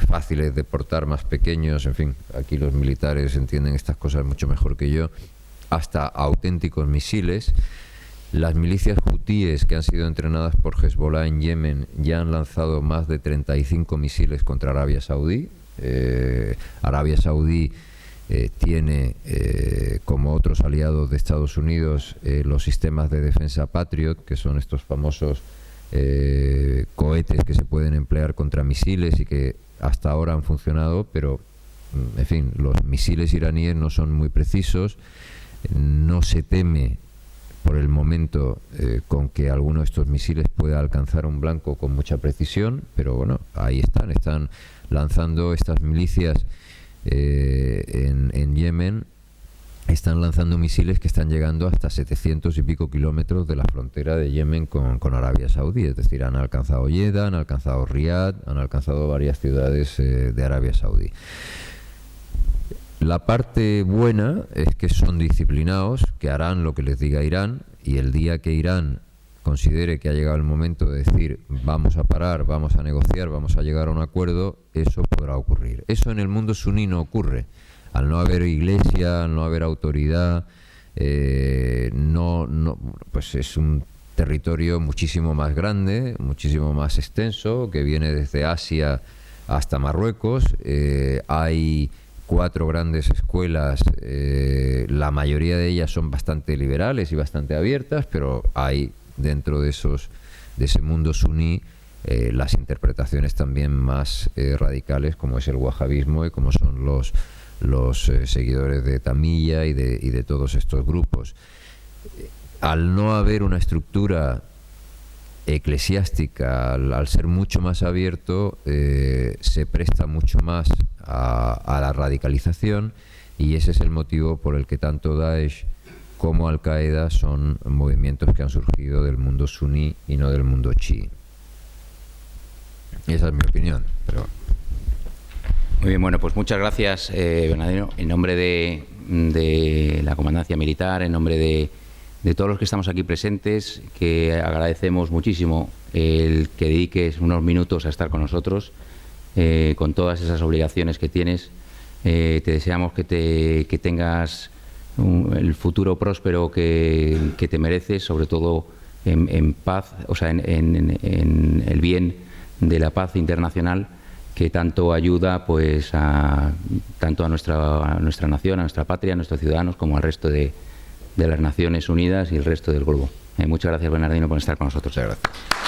fáciles de portar, más pequeños, en fin, aquí los militares entienden estas cosas mucho mejor que yo, hasta auténticos misiles. Las milicias hutíes que han sido entrenadas por Hezbollah en Yemen ya han lanzado más de 35 misiles contra Arabia Saudí. Arabia Saudí tiene, como otros aliados de Estados Unidos, los sistemas de defensa Patriot, que son estos famosos cohetes que se pueden emplear contra misiles y que hasta ahora han funcionado, pero, en fin, los misiles iraníes no son muy precisos. No se teme por el momento con que alguno de estos misiles pueda alcanzar un blanco con mucha precisión, pero bueno, ahí están lanzando estas milicias en Yemen, están lanzando misiles que están llegando hasta 700 y pico kilómetros de la frontera de Yemen con Arabia Saudí, es decir, han alcanzado Jeddah, han alcanzado Riad, han alcanzado varias ciudades de Arabia Saudí. La parte buena es que son disciplinados, que harán lo que les diga Irán, y el día que Irán considere que ha llegado el momento de decir vamos a parar, vamos a negociar, vamos a llegar a un acuerdo, eso podrá ocurrir. Eso en el mundo suní no ocurre. Al no haber iglesia, al no haber autoridad, pues es un territorio muchísimo más grande, muchísimo más extenso, que viene desde Asia hasta Marruecos. Hay 4 grandes escuelas, la mayoría de ellas son bastante liberales y bastante abiertas, pero hay dentro de ese mundo suní las interpretaciones también más radicales, como es el wahabismo y como son los seguidores de Tamilla y de todos estos grupos. Al no haber una estructura eclesiástica, al ser mucho más abierto, se presta mucho más a la radicalización, y ese es el motivo por el que tanto Daesh como Al-Qaeda son movimientos que han surgido del mundo suní y no del mundo chií. Esa es mi opinión. Pero... Muy bien, bueno, pues muchas gracias, Bernardino. En nombre de la Comandancia Militar, en nombre de todos los que estamos aquí presentes, que agradecemos muchísimo el que dediques unos minutos a estar con nosotros, con todas esas obligaciones que tienes. Te deseamos que tengas el futuro próspero que te mereces, sobre todo en paz, o sea, en el bien de la paz internacional, que tanto ayuda pues tanto a nuestra nación, a nuestra patria, a nuestros ciudadanos, como al resto de las Naciones Unidas y el resto del globo. Muchas gracias, Bernardino, por estar con nosotros. Muchas gracias.